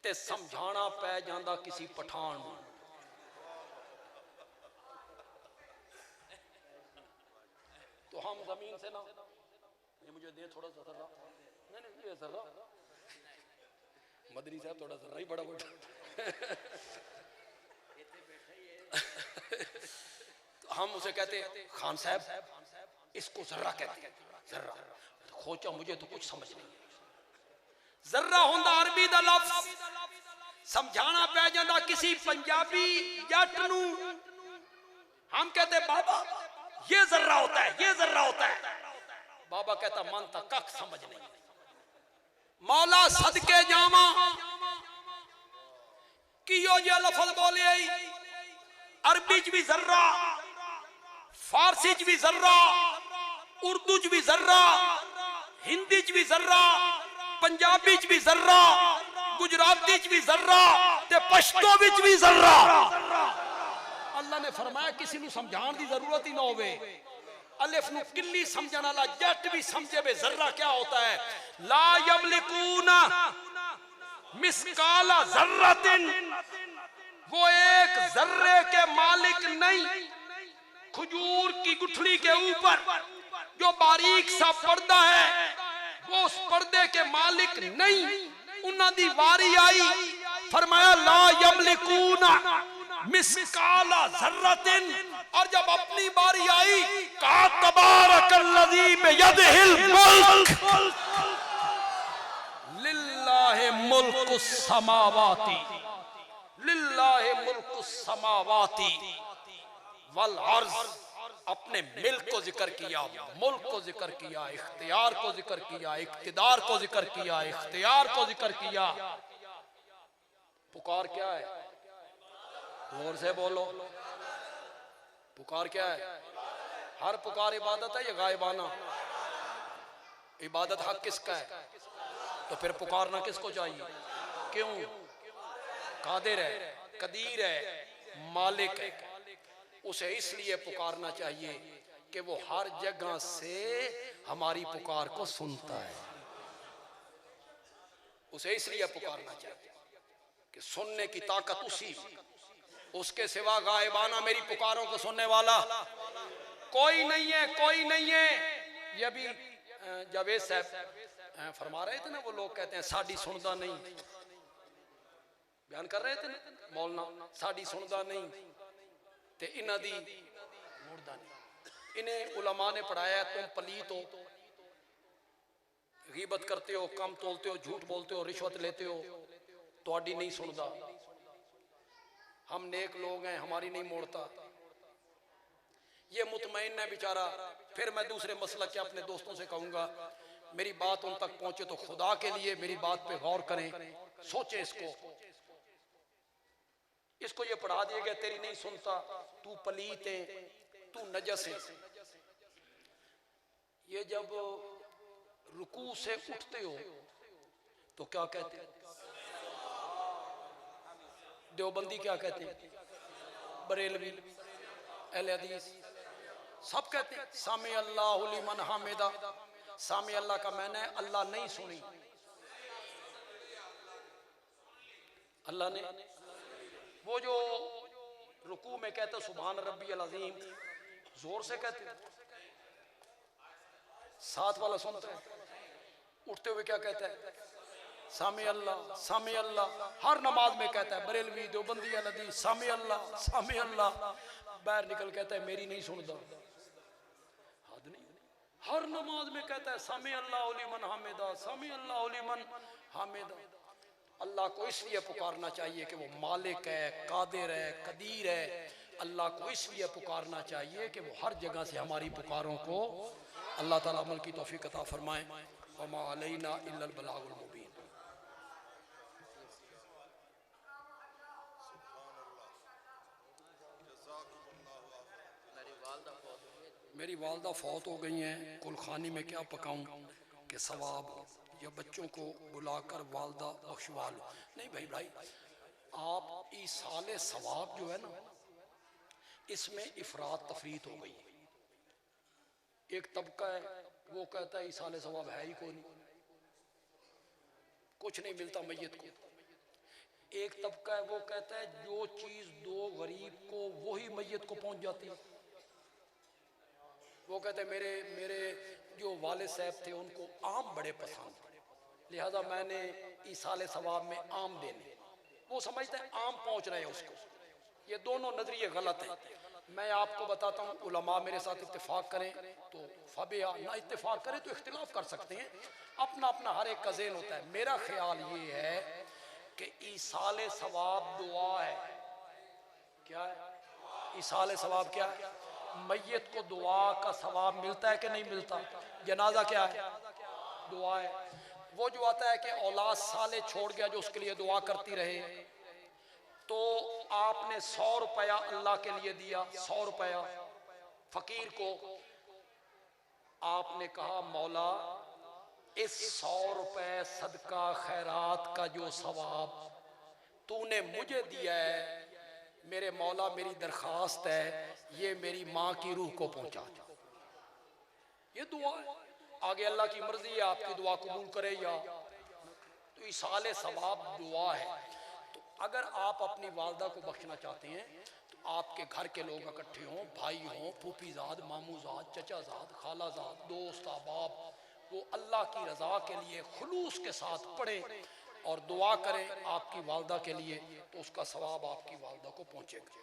B: ते समझाना पै जांदा किसी पठान नूं। तो हम जमीन से ना, ये मुझे दे थोड़ा सा जर्रा, नहीं ये जर्रा मदनी साहब थोड़ा जर्रा ही बड़ा बड़ा तो हम उसे कहते खान साहब, इसको जर्रा कहते हैं, जर्रा। खोचा मुझे तो कुछ समझ नहीं। जर्रा होंदा अरबी दा लफ्ज़, समझाना पै जांदा किसी पंजाबी जट नू। हम कहते बाबा ये जर्रा होता है, ये जर्रा होता है। बाबा कहता मन तक कख समझ नहीं। मौला सदके जावा कियो जे लफ्ज़ बोले आई, अरबी च भी जर्रा, फारसी च भी जर्रा, उर्दू च भी जर्रा, हिंदी च भी जर्रा, पंजाबी च भी जर्रा, गुजराती च भी जर्रा, ते पश्तो विच भी जर्रा। अल्लाह ने फरमाया किसी नू समझाने की जरूरत ही ना होवे। अलिफ नू किल्ली समझने वाला जट भी समझे बे जर्रा क्या होता है। ला यमलिकूना मिस्काला ज़र्रतिन, वो एक जर्रे के मालिक नहीं। खजूर की गुठली के ऊपर जो बारीक सा पर्दा है, वो उस पर्दे के मालिक नहीं। उन्हां दी वारी आई, फरमाया ला यमलिकूना मिस्काला ज़र्रतिन, और जब अपनी बारी आई कहा तबारकल्लज़ी बियदिहिल मुल्क लिल्लाहि मुल्कुस समावाति, लिल्लाहि मुल्कुस समावाति वल अर्ज़। अपने मिल्क को जिक्र किया, मुल्क को जिक्र किया, इख्तियार को जिक्र किया, इख्तिदार को जिक्र किया, इख्तियार को जिक्र किया। पुकार क्या है? जोर से बोलो, पुकार क्या है? हर पुकार इबादत है या गायबाना? इबादत हक किसका है? तो फिर पुकारना किसको चाहिए? क्यों? कादिर है, कदीर है, मालिक है। उसे इसलिए पुकारना चाहिए कि वो हर जगह से हमारी पुकार को सुनता है। उसे इसलिए पुकारना चाहिए कि सुनने की ताकत उसी, उसके सिवा गायबाना मेरी पुकारों को सुनने वाला कोई नहीं है, कोई नहीं है। ये अभी जावेद साहब फरमा रहे थे ना, वो लोग कहते हैं साड़ी सुनदा नहीं, बयान कर रहे थे ना मौलाना, साड़ी सुनदा नहीं ते इन्हां दी मुड़दा नहीं। इन्हें उलमा ने पढ़ाया तुम पलीत हो, गीबत करते हो, कम तोलते हो, झूठ बोलते हो, रिश्वत लेते हो, तुहाडी नहीं सुनदा। हम नेक लोग हैं, हमारी नहीं मोड़ता। ये मुतमईन है बेचारा। फिर मैं दूसरे मसला के अपने दोस्तों से कहूंगा, मेरी बात उन तक पहुंचे तो खुदा के लिए मेरी बात पे गौर करें, सोचे इसको ये पढ़ा दिया गया तेरी नहीं सुनता, तू पलीत है, तू नजस है। ये जब रुकू से उठते हो तो क्या कहते हैं? देवबंदी क्या कहते हैं? बरेलवी, अहले हदीस सब कहते हैं सामी अल्लाहु लिमन हमिदा, सामी अल्लाह का मैंने अल्लाह नहीं सुनी, अल्लाह ने वो जो रुकू में कहते सुभान रब्बी अल अज़ीम, जोर से कहते, साथ वाला सुनता है, उठते हुए क्या कहता है, सामी अल्लाह, सामी अल्लाह। हर नमाज में कहता है, बरेलवी देवबंदी नदी सामी अल्लाह, सामी अल्लाह। बाहर निकल कहता है मेरी नहीं सुनता, हद नहीं। हर नमाज में कहता है सामी अल्लाह लिमन हामिदा, सामी अल्लाह लिमन हामिदा। अल्लाह को इसलिए पुकारना चाहिए कि वो मालिक है, कादिर है, कदीर है। अल्लाह को इसलिए पुकारना चाहिए कि वो हर जगह से हमारी पुकारों को अल्लाह ताला अमल की तौफीक अता फरमाए। वमा अलैना इल्लल बलागुल मुबीन। मेरी वालदा फौत हो गई हैं, कुलखानी में क्या पकाऊं कि सवाब हो, या बच्चों को बुलाकर वालदा बख्शवा लो। नहीं भाई भाई, आप ईसाले सवाब जो है ना, इसमें इफरात तफरीत हो गई। एक तबका है वो कहता है ईसाले सवाब है ही कोई नहीं, कुछ नहीं मिलता मैयत को। एक तबका है वो कहता है जो चीज दो गरीब को वही मैयत को पहुंच जाती है। वो कहते हैं मेरे जो वाले साहब थे उनको आम बड़े पसंद, लिहाजा मैंने ईसाले सवाब में आम देने। वो समझते हैं आम पहुंच रहे हैं उसको। ये दोनों नजरिए गलत हैं। मैं आपको बताता हूँ, उलमा मेरे साथ इत्तेफाक करें तो फबिया, ना इत्तेफाक करें तो इख्तिलाफ कर सकते हैं, अपना अपना हर एक का ज़हन होता है। मेरा ख्याल ये है कि ईसाले सवाब दुआ है। क्या है ईसाले सवाब? क्या है? मैयत को दुआ का सवाब मिलता है कि नहीं मिलता? जनाजा क्या है? दुआ है। वो जो आता है कि औलाद साले छोड़ गया जो उसके लिए दुआ करती रहे, तो आपने 100 रुपया अल्लाह के लिए दिया, 100 रुपया फकीर को। आपने कहा मौला इस 100 रुपए सदका खैरात का जो सवाब तूने मुझे दिया है, मेरे मौला मेरी दरखास्त है ये मेरी माँ की रूह को पहुंचा। ये दुआ है। आगे अल्लाह की मर्जी है आपकी दुआ कबूल करे या, तो इसाले सवाब दुआ है। तो अगर आप अपनी वालदा को बख्शना चाहते हैं तो आपके घर के लोग इकट्ठे हों, भाई हों, फूफीजाद, मामूजाद, चचाजाद, खालाजाद, दोस्त, अहबाब, वो अल्लाह की रज़ा के लिए खुलूस के साथ पढ़ें और दुआ करें आपकी वालदा के लिए, तो उसका सवाब आपकी वालदा को पहुँचेगा।